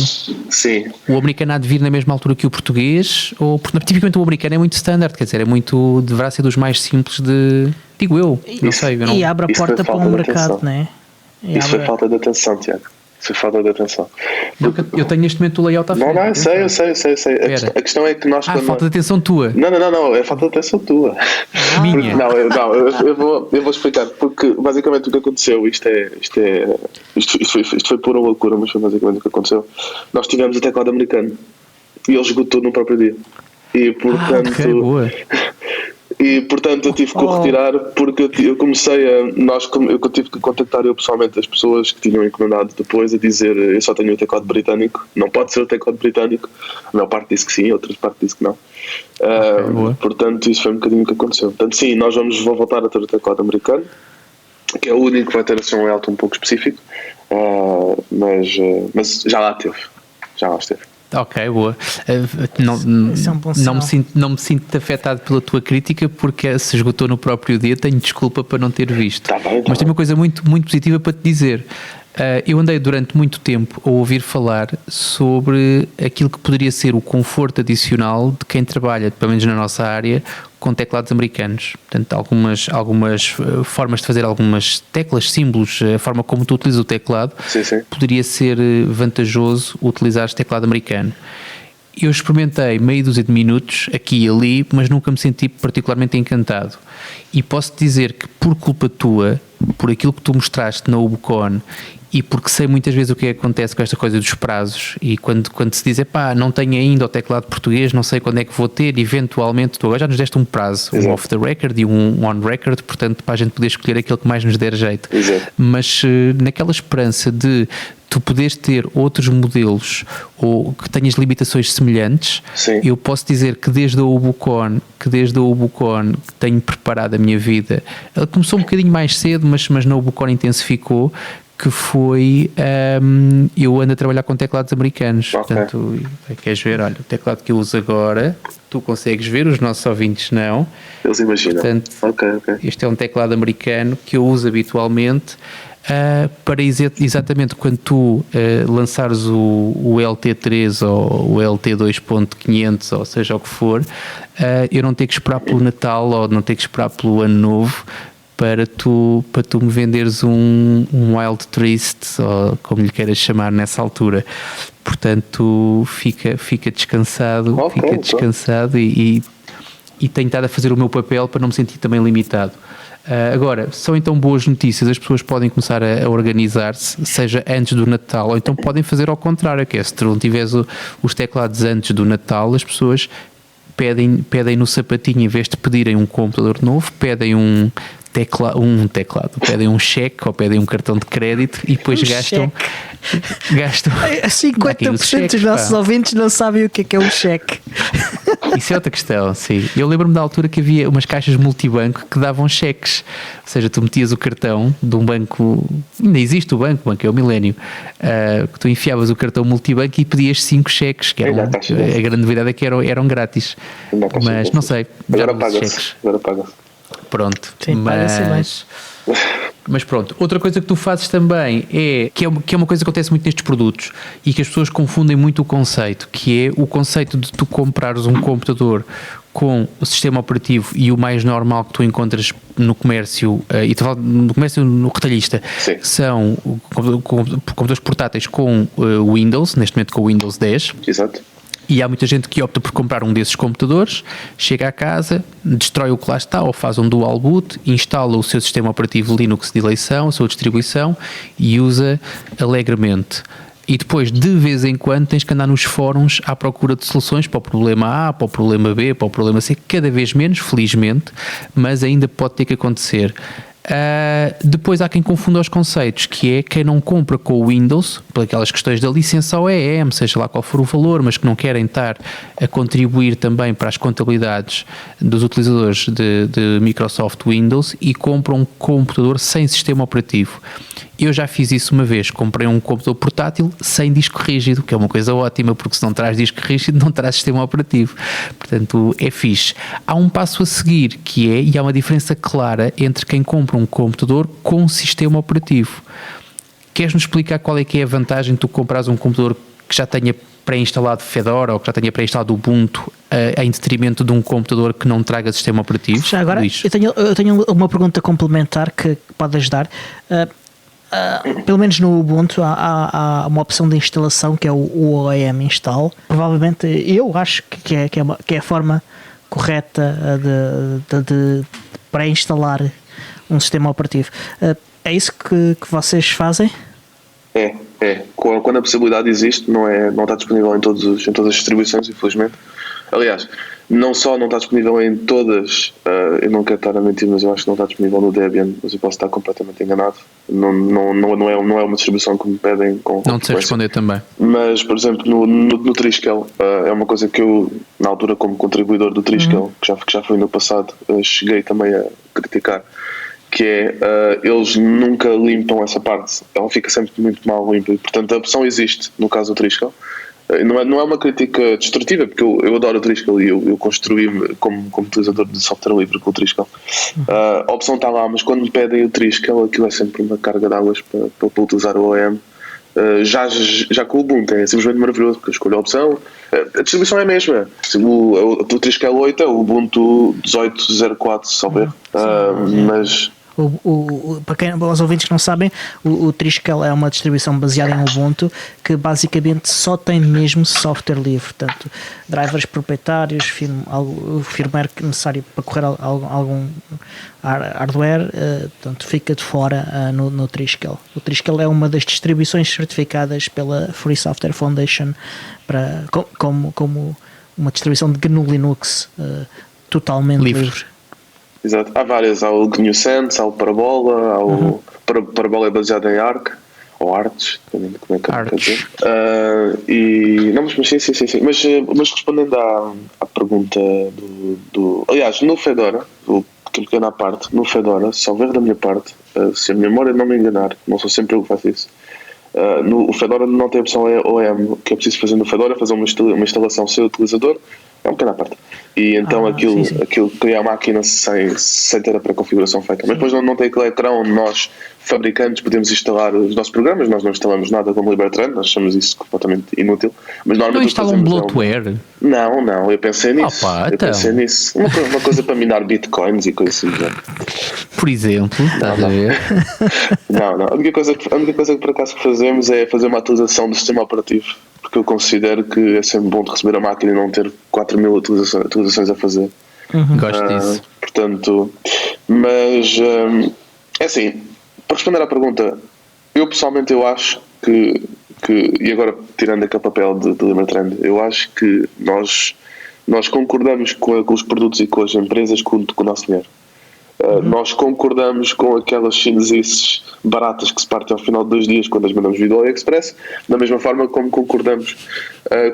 Sim. O americano há de vir na mesma altura que o português? Ou, porque tipicamente o americano é muito standard, quer dizer, deverá ser dos mais simples digo eu, não sei. E abre a porta para o mercado, não é? Isso foi falta de atenção, Tiago. Isso é falta de atenção. Eu tenho neste momento o layout à frente. Não, eu sei. A questão é que nós... falta de atenção tua. Não, é falta de atenção tua. Minha. Eu vou explicar, porque basicamente o que aconteceu, isto foi pura loucura, mas foi basicamente o que aconteceu. Nós tivemos o teclado americano e ele esgotou no próprio dia. E portanto... ok, boa. E portanto eu tive que o retirar porque eu tive que contactar pessoalmente as pessoas que tinham encomendado depois a dizer eu só tenho o teclado britânico, não pode ser o teclado britânico. A maior parte disse que sim, outras parte disse que não. Portanto isso foi um bocadinho o que aconteceu. Portanto sim, nós vamos voltar a ter o teclado americano, que é o único que vai ter assim um layout um pouco específico, mas já lá esteve. Ok, boa. Não me sinto afetado pela tua crítica, porque se esgotou no próprio dia, tenho desculpa para não ter visto. Tá bem. Mas tenho uma coisa muito, muito positiva para te dizer. Eu andei durante muito tempo a ouvir falar sobre aquilo que poderia ser o conforto adicional de quem trabalha, pelo menos na nossa área, com teclados americanos. Portanto, algumas formas de fazer algumas teclas, símbolos, a forma como tu utilizas o teclado, sim. Poderia ser vantajoso utilizar teclado americano. Eu experimentei meia dúzia de minutos aqui e ali, mas nunca me senti particularmente encantado. E posso dizer que por culpa tua, por aquilo que tu mostraste na Ubucon, e porque sei muitas vezes o que acontece com esta coisa dos prazos, e quando se diz, não tenho ainda o teclado português, não sei quando é que vou ter, eventualmente, tu agora já nos deste um prazo, um off the record e um on record, portanto para a gente poder escolher aquele que mais nos der jeito. Exato. Mas naquela esperança de tu poderes ter outros modelos ou que tenhas limitações semelhantes, sim. Eu posso dizer que desde a Ubucon que tenho preparado a minha vida, ela começou um bocadinho mais cedo, mas na Ubucon intensificou, que foi, eu ando a trabalhar com teclados americanos, okay. Portanto, queres ver, olha, o teclado que eu uso agora, tu consegues ver, os nossos ouvintes não. Eles imaginam. Portanto, okay. Este é um teclado americano que eu uso habitualmente, para exatamente quando tu lançares o LT3 ou o LT 2.500, ou seja o que for, eu não ter que esperar pelo Natal ou não ter que esperar pelo Ano Novo para tu me venderes um Wild Twist, ou como lhe queiras chamar nessa altura. Portanto, fica descansado, e tenho estado a fazer o meu papel para não me sentir também limitado. Agora, são então boas notícias, as pessoas podem começar a organizar-se, seja antes do Natal, ou então podem fazer ao contrário, que é, se tu não tiveres os teclados antes do Natal, as pessoas pedem no sapatinho, em vez de pedirem um computador novo, pedem um teclado, pedem um cheque ou pedem um cartão de crédito e depois gastam 50% dos nossos ouvintes não sabem o que é um cheque. Isso é outra questão, sim. Eu lembro-me da altura que havia umas caixas multibanco que davam cheques, ou seja, tu metias o cartão de um banco, ainda existe o banco é o Milénio, que tu enfiavas o cartão multibanco e pedias 5 cheques, que eram, a grande novidade é que eram grátis, mas não sei, agora paga-se. Pronto, sim, mas Mas pronto, outra coisa que tu fazes também que é uma coisa que acontece muito nestes produtos e que as pessoas confundem muito o conceito, que é o conceito de tu comprares um computador com o sistema operativo e o mais normal que tu encontras no comércio, e estou a falar no comércio no retalhista, Sim. são computadores portáteis com Windows, neste momento com o Windows 10. Exato. E há muita gente que opta por comprar um desses computadores, chega à casa, destrói o que lá está, ou faz um dual boot, instala o seu sistema operativo Linux de eleição, a sua distribuição e usa alegremente. E depois, de vez em quando, tens que andar nos fóruns à procura de soluções para o problema A, para o problema B, para o problema C, cada vez menos, felizmente, mas ainda pode ter que acontecer. Depois há quem confunda os conceitos, que é quem não compra com o Windows, por aquelas questões da licença OEM, seja lá qual for o valor, mas que não querem estar a contribuir também para as contabilidades dos utilizadores de Microsoft Windows e compram um computador sem sistema operativo. Eu já fiz isso uma vez, comprei um computador portátil sem disco rígido, que é uma coisa ótima, porque se não traz disco rígido não traz sistema operativo, portanto é fixe. Há um passo a seguir e há uma diferença clara entre quem compra um computador com sistema operativo. Queres-nos explicar qual é que é a vantagem de tu comprares um computador que já tenha pré-instalado Fedora ou que já tenha pré-instalado Ubuntu em detrimento de um computador que não traga sistema operativo? Já agora, eu tenho uma pergunta complementar que pode ajudar. Pelo menos no Ubuntu há uma opção de instalação que é o OEM install. Provavelmente eu acho que é a forma correta de pré-instalar um sistema operativo. É isso que vocês fazem? É. Quando a possibilidade existe, não está disponível em todas as distribuições, infelizmente. Aliás, não só não está disponível em todas, eu não quero estar a mentir, mas eu acho que não está disponível no Debian, mas eu posso estar completamente enganado. Não é uma distribuição que me pedem com não te sei responder também. Mas, por exemplo, no Triskel, é uma coisa que eu, na altura, como contribuidor do Triskel, que já foi no passado, cheguei também a criticar, que é, eles nunca limpam essa parte, ela fica sempre muito mal limpa, e portanto a opção existe no caso do Triskel. Não é uma crítica destrutiva, porque eu adoro o Triskel e eu construí-me como utilizador de software livre com o Triskel. A opção está lá, mas quando me pedem o Triskel, aquilo é sempre uma carga de águas para utilizar o OEM. Já com o Ubuntu é simplesmente maravilhoso, porque eu escolho a opção, a distribuição é a mesma. O Triskel 8 é o Ubuntu 18.04, se souber, mas... Para os ouvintes que não sabem, o Triskel é uma distribuição baseada em Ubuntu que basicamente só tem mesmo software livre, portanto, drivers proprietários, o firmware necessário para correr algum hardware, portanto, fica de fora no Triskel. O Triskel é uma das distribuições certificadas pela Free Software Foundation como uma distribuição de GNU Linux totalmente livre. Exato. Há várias, há o GNU Sense, há o Parabola, há o Parabola é baseado em Arc, ou Arts, dependendo de como é que quer dizer. Sim. Mas respondendo à pergunta aliás, no Fedora, pequena parte, no Fedora, se houver da minha parte, se a minha memória não me enganar, não sou sempre eu que faço isso, o Fedora não tem a opção OEM, que é preciso fazer no Fedora, fazer uma instalação sem utilizador, é uma pequena parte. E então aquilo cria a máquina sem ter a pré-configuração feita. Mas depois não tem aquele ecrã onde nós, fabricantes, podemos instalar os nossos programas. Nós não instalamos nada como Libertran, nós achamos isso completamente inútil. Mas não instala um bloatware? Não, eu pensei nisso. Pensei nisso. Uma coisa para minar bitcoins e coisas assim. Por exemplo, estás a ver? Não. A única coisa que por acaso fazemos é fazer uma atualização do sistema operativo. Porque eu considero que é sempre bom de receber a máquina e não ter 4.000 atualizações a fazer. Gosto disso. Portanto, mas é assim, para responder à pergunta, eu pessoalmente acho que e agora tirando aquele papel de Libertrand, eu acho que nós concordamos com os produtos e com as empresas com o nosso dinheiro. Nós concordamos com aquelas chineses baratas que se partem ao final de 2 dias quando as mandamos vir do AliExpress, da mesma forma como concordamos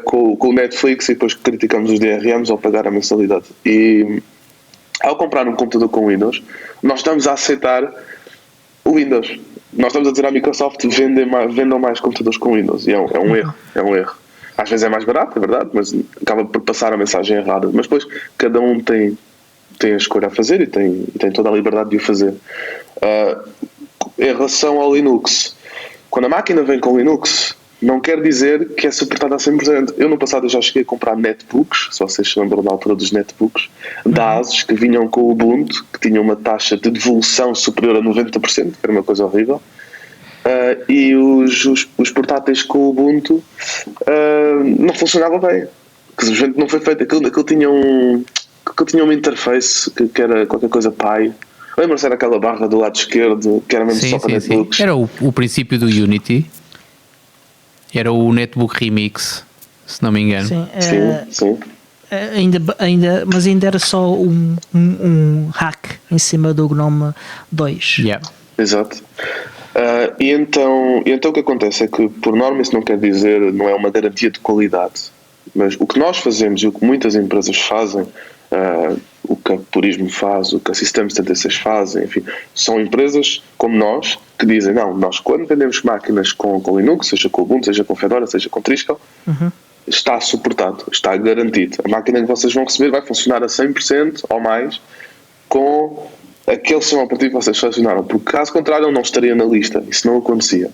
com o Netflix e depois criticamos os DRMs ao pagar a mensalidade. E ao comprar um computador com Windows, nós estamos a aceitar o Windows. Nós estamos a dizer à Microsoft vendam mais computadores com Windows. E é um erro. Às vezes é mais barato, é verdade, mas acaba por passar a mensagem errada. Mas depois cada um tem a escolha a fazer e tem toda a liberdade de o fazer. em relação ao Linux, quando a máquina vem com Linux, não quer dizer que é suportada a 100%. Eu no passado já cheguei a comprar netbooks, se vocês se lembram da altura dos netbooks, da ASUS, que vinham com o Ubuntu, que tinham uma taxa de devolução superior a 90%, que era uma coisa horrível. E os portáteis com o Ubuntu não funcionavam bem. Que simplesmente não foi feito. Aquilo tinha uma interface que era qualquer coisa Pi. Lembra-se, era aquela barra do lado esquerdo que era mesmo só para netbooks. Era o princípio do Unity. Era o Netbook Remix, se não me engano. Sim. Mas ainda era só um hack em cima do GNOME 2. Yeah. Exato. E então o que acontece é que, por norma, isso não quer dizer, não é uma garantia de qualidade. Mas o que nós fazemos e o que muitas empresas fazem, o que a Purismo faz, o que a System 76 fazem, enfim, são empresas como nós que dizem, não, nós quando vendemos máquinas com Linux, seja com Ubuntu, seja com Fedora, seja com Triskel, está suportado, está garantido. A máquina que vocês vão receber vai funcionar a 100% ou mais com aquele sistema operativo que vocês selecionaram, porque caso contrário não estaria na lista, isso não acontecia.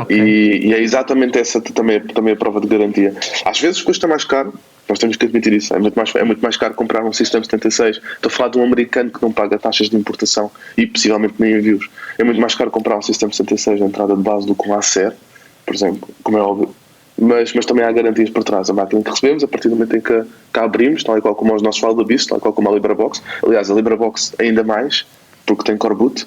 E é exatamente essa também a prova de garantia. Às vezes custa mais caro, nós temos que admitir isso, é muito mais caro comprar um System 76. Estou a falar de um americano que não paga taxas de importação e possivelmente nem envios. É muito mais caro comprar um System 76 de entrada de base do que um Acer, por exemplo, como é óbvio. Mas também há garantias por trás. A máquina que recebemos, a partir do momento em que a abrimos, tal e qual como os nossos Valdabiss, tal e qual como a LibraBox. Aliás, a LibraBox ainda mais, porque tem core boot.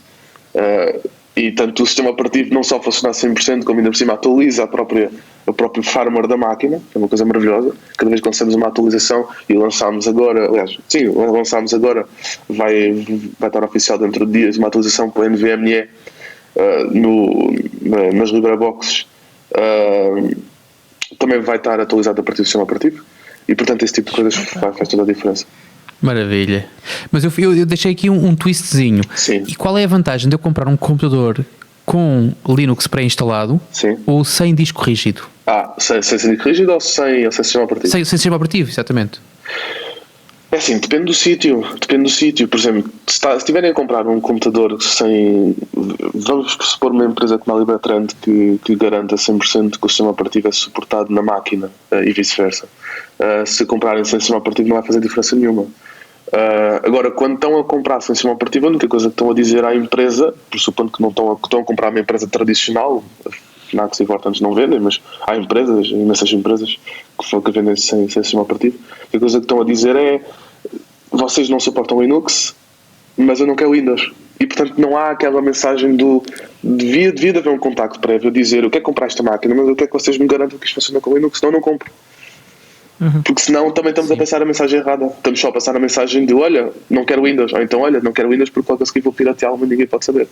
E tanto o sistema operativo não só funciona a 100%, como ainda por cima atualiza o próprio firmware da máquina, que é uma coisa maravilhosa. Cada vez que lançamos uma atualização, e lançámos agora, vai estar oficial dentro de dias, uma atualização para o NVMe nas LibraBoxes, também vai estar atualizado a partir do sistema operativo, e portanto esse tipo de coisas faz toda a diferença. Maravilha. Mas eu deixei aqui um twistzinho. Sim. E qual é a vantagem de eu comprar um computador com Linux pré-instalado ou sem disco rígido? Sem disco rígido ou sem sistema operativo? Sem sistema operativo, exatamente. É assim, depende do sítio. Por exemplo, se estiverem a comprar um computador sem... Vamos supor uma empresa como a Libertrand que garanta 100% que o sistema operativo é suportado na máquina e vice-versa. Se comprarem sem sistema operativo não vai fazer diferença nenhuma. Agora, quando estão a comprar sem sistema operativo, a única coisa que estão a dizer à empresa, pressupondo que não estão a comprar uma empresa tradicional, Fnacs e Vortans não vendem, mas há empresas, imensas empresas que vendem sem sistema operativo. A coisa que estão a dizer é: vocês não suportam Linux, mas eu não quero Windows. E portanto não há aquela mensagem devia haver um contacto prévio a dizer: eu quero comprar esta máquina, mas eu quero que vocês me garantam que isto funciona com Linux, senão eu não compro. Porque senão também estamos a passar a mensagem errada. Estamos só a passar a mensagem de: olha, não quero Windows, ou então olha, não quero Windows porque logo a seguir vou pirateá-lo, mas ninguém pode saber.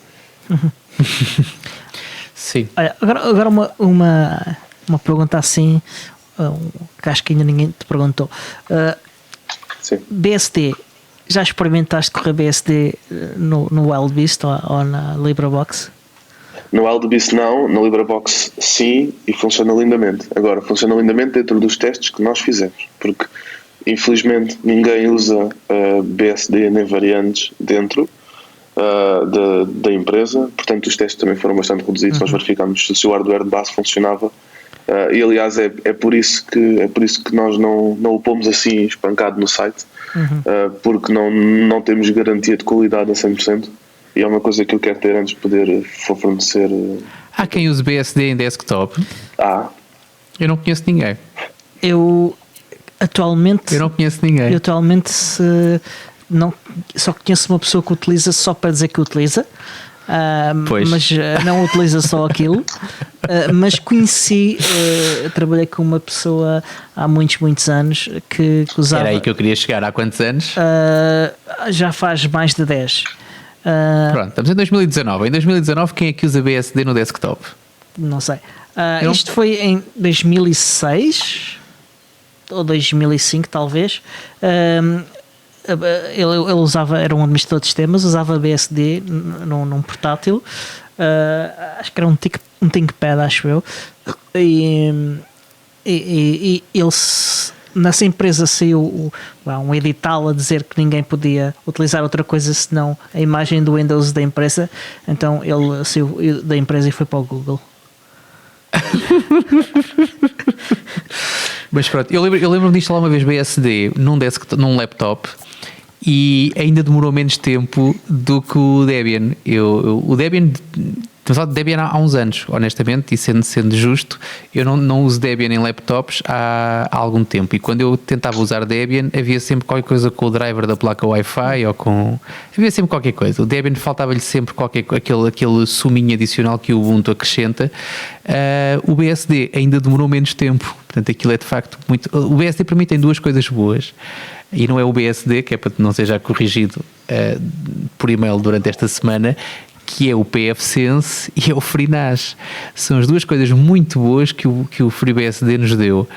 Sim. Olha, agora uma pergunta assim, que acho que ainda ninguém te perguntou. Sim. BSD, já experimentaste correr BSD no Wildbeast ou na LibraBox? No Wildbeast não, na LibraBox sim, e funciona lindamente. Agora, funciona lindamente dentro dos testes que nós fizemos, porque infelizmente ninguém usa BSD nem variantes dentro da empresa, portanto os testes também foram bastante reduzidos. Nós verificámos se o hardware de base funcionava, e aliás é por isso que nós não o pomos assim espancado no site, porque não temos garantia de qualidade a 100%. E é uma coisa que eu quero ter antes de poder fornecer. Há quem use BSD em desktop? Eu não conheço ninguém. Eu não conheço ninguém. Eu atualmente só conheço uma pessoa que utiliza só para dizer que utiliza, mas não utiliza só aquilo. Mas conheci, trabalhei com uma pessoa há muitos anos que usava. Era aí que eu queria chegar. Há quantos anos? Já faz mais de 10. Pronto, estamos em 2019. Em 2019, quem é que usa BSD no desktop? Não sei. Isto foi em 2006 ou 2005, talvez. Ele usava, era um administrador de sistemas, usava BSD num portátil. Acho que era um ThinkPad, acho eu. E ele nessa empresa saiu um edital a dizer que ninguém podia utilizar outra coisa senão a imagem do Windows da empresa, então ele saiu da empresa e foi para o Google. Mas pronto, eu lembro-me de instalar uma vez BSD num laptop e ainda demorou menos tempo do que o Debian. O Debian, estamos a falar de Debian há uns anos, honestamente, e sendo justo, eu não uso Debian em laptops há algum tempo, e quando eu tentava usar Debian havia sempre qualquer coisa com o driver da placa Wi-Fi havia sempre qualquer coisa. O Debian faltava-lhe sempre aquele suminho adicional que o Ubuntu acrescenta. O BSD ainda demorou menos tempo, portanto aquilo é de facto muito... O BSD para mim tem duas coisas boas, e não é o BSD, que é para não ser já corrigido por e-mail durante esta semana, que é o pfSense e é o FreeNAS. São as duas coisas muito boas que o FreeBSD nos deu.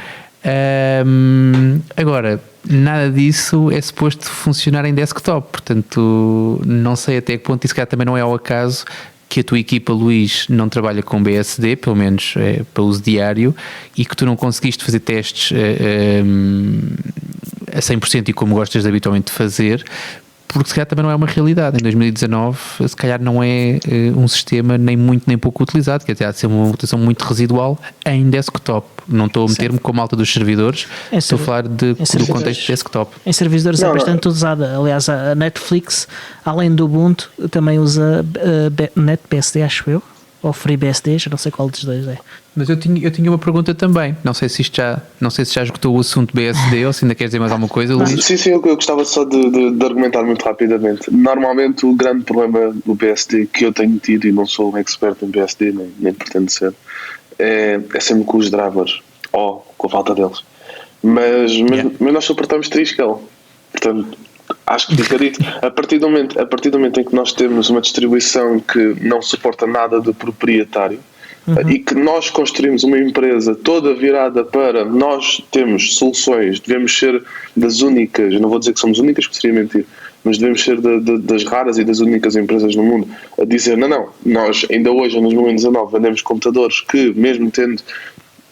Agora, nada disso é suposto funcionar em desktop, portanto não sei até que ponto isso cá também não é ao acaso que a tua equipa, Luís, não trabalha com BSD, pelo menos para uso diário, e que tu não conseguiste fazer testes a 100% e como gostas de habitualmente de fazer, porque se calhar também não é uma realidade. Em 2019, se calhar não é um sistema nem muito nem pouco utilizado, quer dizer, há de ser uma utilização muito residual em desktop. Não estou a meter-me com a malta dos servidores, estou a falar do contexto de desktop. Em servidores é bastante usada. Aliás, a Netflix, além do Ubuntu, também usa NetBSD, acho eu, ou FreeBSD, já não sei qual dos dois é. Mas eu tinha uma pergunta também. Não sei se já esgotou o assunto BSD ou se ainda queres dizer mais alguma coisa, Luís. Sim, eu gostava só de argumentar muito rapidamente. Normalmente o grande problema do BSD que eu tenho tido, e não sou um expert em BSD, nem pretendo ser, é sempre com os drivers, ou com a falta deles. Mas nós suportamos Triskel. Portanto, acho que fica dito. A partir do momento em que nós temos uma distribuição que não suporta nada de proprietário, e que nós construímos uma empresa toda virada para nós temos soluções, devemos ser das únicas, não vou dizer que somos únicas porque seria mentir, mas devemos ser das raras e das únicas empresas no mundo a dizer não, nós ainda hoje em 2019 vendemos computadores que mesmo tendo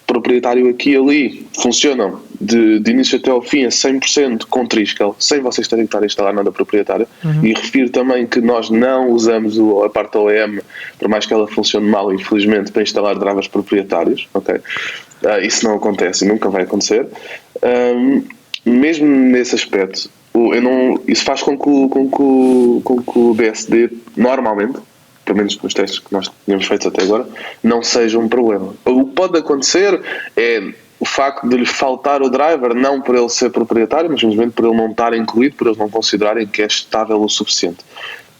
proprietário aqui e ali funcionam de início até ao fim a 100% com Triskel, sem vocês terem que estar a instalar nada proprietário. E refiro também que nós não usamos a parte OEM, por mais que ela funcione mal, infelizmente, para instalar drivers proprietários. Okay? Isso não acontece e nunca vai acontecer. Mesmo nesse aspecto, isso faz com que o BSD normalmente, pelo menos nos testes que nós tínhamos feito até agora, não seja um problema. O que pode acontecer é o facto de lhe faltar o driver, não por ele ser proprietário, mas simplesmente por ele não estar incluído, por eles não considerarem que é estável o suficiente.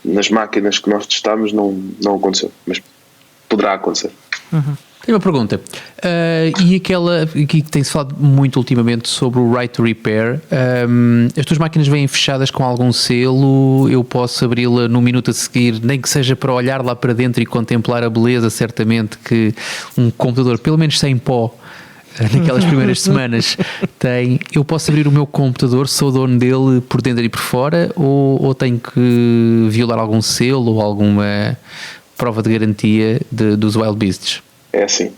Nas máquinas que nós testamos não aconteceu, mas poderá acontecer. Tenho uma pergunta. E aquela que tem-se falado muito ultimamente sobre o Right to Repair, as tuas máquinas vêm fechadas com algum selo, eu posso abri-la no minuto a seguir, nem que seja para olhar lá para dentro e contemplar a beleza, certamente, que um computador, pelo menos sem pó, naquelas primeiras semanas tem. Eu posso abrir o meu computador, sou dono dele por dentro e por fora, ou tenho que violar algum selo ou alguma prova de garantia dos Wild Beasts? É assim,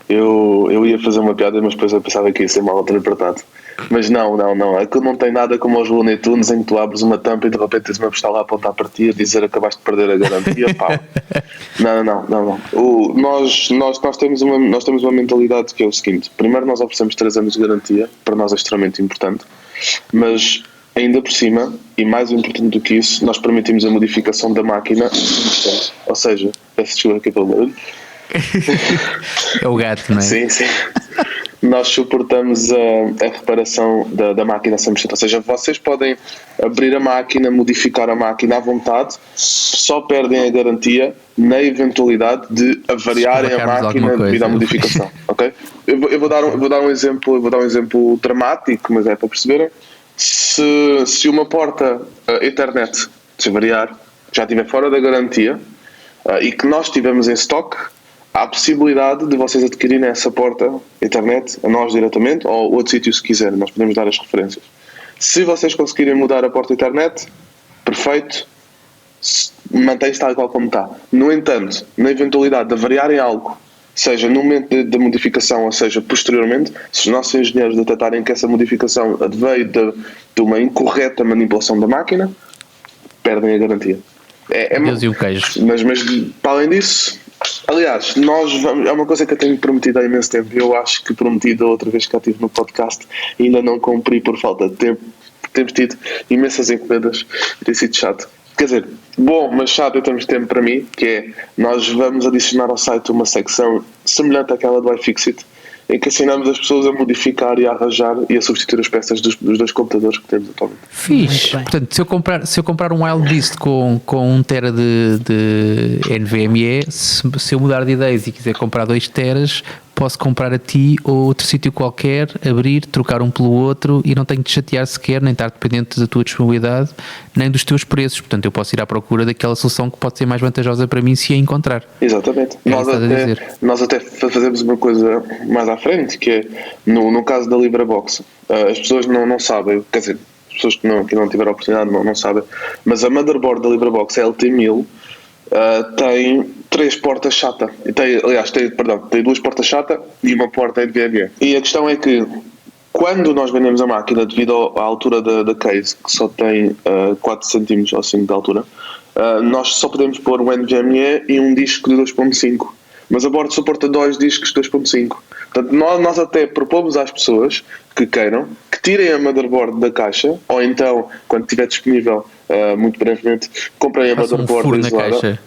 eu ia fazer uma piada, mas depois eu pensava que ia ser mal interpretado. Mas não, aquilo não tem nada como os Looney Tunes em que tu abres uma tampa e de repente tens uma pistola a apontar para ti a dizer acabaste de perder a garantia. Pá. Não. Nós temos uma mentalidade que é o seguinte: primeiro nós oferecemos 3 anos de garantia, para nós é extremamente importante, mas ainda por cima, e mais importante do que isso, nós permitimos a modificação da máquina, ou seja, peço desculpa aqui pelo barulho. É o gato, não é? Sim. Nós suportamos a reparação da máquina 100%. Ou seja, vocês podem abrir a máquina, modificar a máquina à vontade, só perdem a garantia na eventualidade de avariarem a máquina devido à modificação. Okay? Eu vou dar um exemplo dramático, mas é para perceberem. Se uma porta Ethernet se avariar, já estiver fora da garantia, e que nós tivemos em stock, há a possibilidade de vocês adquirirem essa porta Ethernet a nós diretamente ou outro sítio se quiserem, nós podemos dar as referências. Se vocês conseguirem mudar a porta Ethernet, perfeito, mantém-se tal qual como está. No entanto, na eventualidade de variarem algo seja no momento da modificação, ou seja, posteriormente, se os nossos engenheiros detectarem que essa modificação veio de uma incorreta manipulação da máquina, perdem a garantia. Deus e o queijo. Mas para além disso, aliás, é uma coisa que eu tenho prometido há imenso tempo. Eu acho que prometi da outra vez que já estive no podcast e ainda não cumpri por falta de tempo. Temos tido imensas encomendas e tem sido chato. Quer dizer, bom, mas chato em termos de tempo para mim, que é, nós vamos adicionar ao site uma secção semelhante àquela do iFixit, em que ensinamos as pessoas a modificar e a arranjar e a substituir as peças dos dois computadores que temos atualmente. Fixe. Portanto, se eu comprar um Wildbeast com 1 tera de NVMe, se eu mudar de ideias e quiser comprar 2 teras, posso comprar a ti ou outro sítio qualquer, abrir, trocar um pelo outro e não tenho de chatear sequer, nem estar dependente da tua disponibilidade, nem dos teus preços. Portanto, eu posso ir à procura daquela solução que pode ser mais vantajosa para mim se a encontrar. Exatamente. Nós até fazemos uma coisa mais à frente, que é, no caso da LibraBox, as pessoas não sabem, quer dizer, as pessoas que não tiveram a oportunidade não sabem, mas a motherboard da LibraBox, a LT1000, tem 3 portas SATA. Tem 2 portas SATA e uma porta NVMe. E a questão é que, quando nós vendemos a máquina, devido à altura da case, que só tem 4 cm ou 5 de altura, nós só podemos pôr um NVMe e um disco de 2.5. Mas a board suporta 2 discos de 2.5. Portanto, nós até propomos às pessoas que queiram que tirem a motherboard da caixa, ou então, quando estiver disponível, muito brevemente, comprem a motherboard isolada.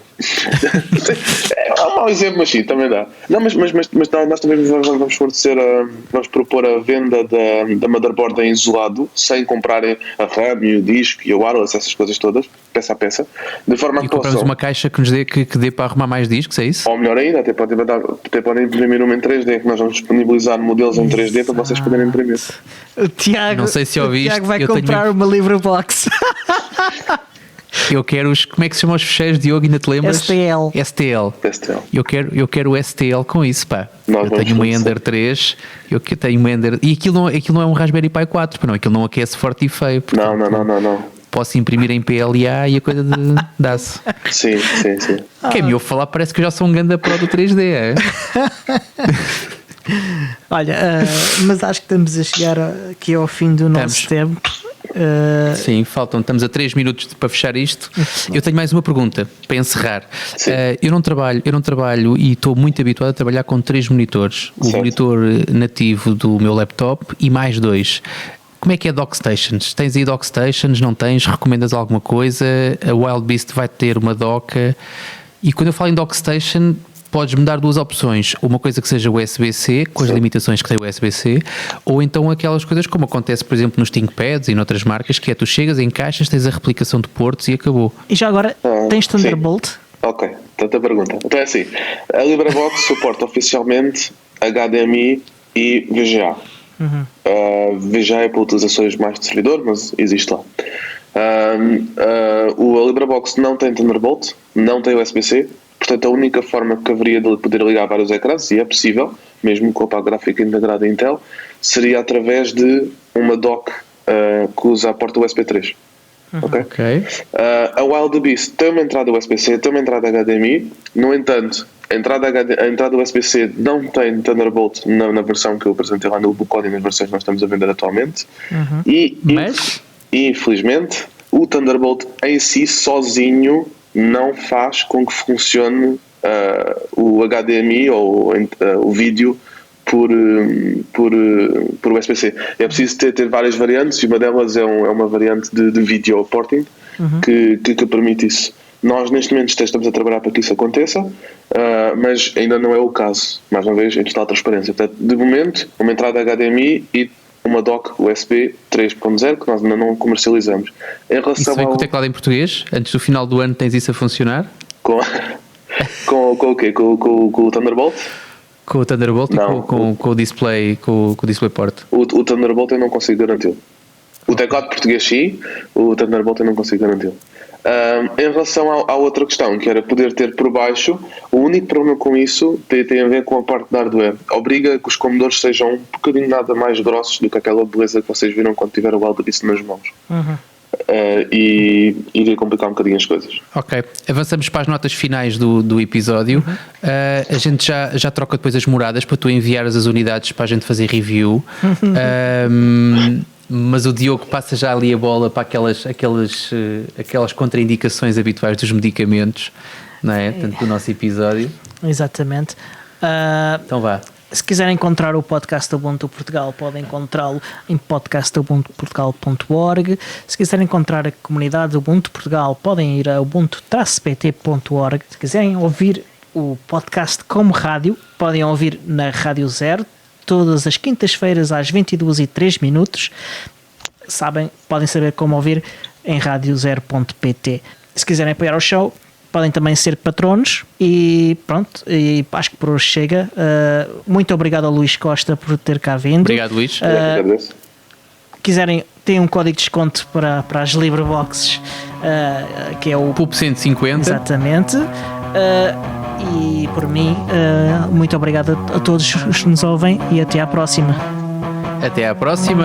É um mau exemplo, mas sim, também dá. Não, mas nós também vamos propor a venda da motherboard em isolado, sem comprarem a RAM e o disco e o wireless, essas coisas todas, peça a peça, de forma que compramos uma caixa que nos dê, que dê para arrumar mais discos, é isso? Ou melhor ainda, até podem imprimir uma em 3D, que nós vamos disponibilizar modelos em 3D para vocês poderem imprimir. O Tiago, não sei se ouviste, Tiago vai comprar uma LibraBox. Eu quero como é que se chamam os fecheiros, Diogo, ainda te lembras? STL. Eu quero o STL com isso, pá. Eu tenho uma Ender 3, e aquilo não é um Raspberry Pi 4, não, aquilo não aquece forte e feio. Portanto, não. Posso imprimir em PLA e a coisa dá-se. Sim. Quem me ouve falar parece que eu já sou um ganda pro do 3D, é? Olha, mas acho que estamos a chegar aqui ao fim do nosso tempo. Sim, estamos a 3 minutos para fechar isto. Eu tenho mais uma pergunta para encerrar. Eu não trabalho e estou muito habituado a trabalhar com 3 monitores. O monitor nativo do meu laptop e mais 2. Como é que é dockstations? Tens aí dockstations? Não tens? Recomendas alguma coisa? A Wildbeast vai ter uma dock. E quando eu falo em dockstation, podes-me dar 2 opções, uma coisa que seja USB-C, com as limitações que tem o USB-C, ou então aquelas coisas como acontece, por exemplo, nos ThinkPads e noutras marcas, que é tu chegas, encaixas, tens a replicação de portos e acabou. E já agora, tens Thunderbolt? Sim. Ok, tanta pergunta. Então é assim, a LibraBox suporta oficialmente HDMI e VGA. VGA é para utilizações mais de servidor, mas existe lá. A LibraBox não tem Thunderbolt, não tem USB-C. Portanto, a única forma que haveria de poder ligar vários ecrãs, e é possível, mesmo com a placa gráfica integrada Intel, seria através de uma dock que usa a porta USB 3. Okay? A Wildbeast tem uma entrada USB-C, tem uma entrada HDMI. No entanto, a entrada USB-C não tem Thunderbolt na versão que eu apresentei lá no Bookcode e nas versões que nós estamos a vender atualmente. Mas, infelizmente, o Thunderbolt em si, sozinho, não faz com que funcione o HDMI ou o vídeo por USB-C. É preciso ter várias variantes e uma delas é uma variante de video porting que permite isso. Nós neste momento estamos a trabalhar para que isso aconteça, mas ainda não é o caso, mais uma vez, em total transparência. Portanto, de momento, uma entrada HDMI e uma dock USB 3.0 que nós ainda não comercializamos. Em relação isso vem com o teclado em português? Antes do final do ano tens isso a funcionar? Com o quê? Com o Thunderbolt? Com o Thunderbolt não, e com o display, com o DisplayPort? O Thunderbolt eu não consigo garantir. O teclado português sim, o Thunderbolt eu não consigo garantir. Em relação à outra questão, que era poder ter por baixo, o único problema com isso tem a ver com a parte da hardware. Obriga que os comedores sejam um bocadinho nada mais grossos do que aquela beleza que vocês viram quando tiveram o Wildbeast nas mãos. e iria complicar um bocadinho as coisas. Ok, avançamos para as notas finais do episódio. A gente já troca depois as moradas para tu enviares as unidades para a gente fazer review. Mas o Diogo passa já ali a bola para aquelas contraindicações habituais dos medicamentos, não é? Tanto do nosso episódio. Exatamente. Então vá. Se quiserem encontrar o podcast Ubuntu Portugal, podem encontrá-lo em podcastubuntuportugal.org. Se quiserem encontrar a comunidade Ubuntu Portugal, podem ir a ubuntu-pt.org. Se quiserem ouvir o podcast como rádio, podem ouvir na Rádio Zero, todas as quintas-feiras às 22h03. Podem saber como ouvir em radiozero.pt. Se quiserem apoiar o show, podem também ser patronos. E pronto, e acho que por hoje chega. Muito obrigado ao Luís Costa por ter cá vindo. Obrigado, Luís. Quiserem, tem um código de desconto para as LibreBoxes, que é o PUP 150. Exatamente. E por mim, muito obrigado a todos os que nos ouvem e até à próxima. Até à próxima.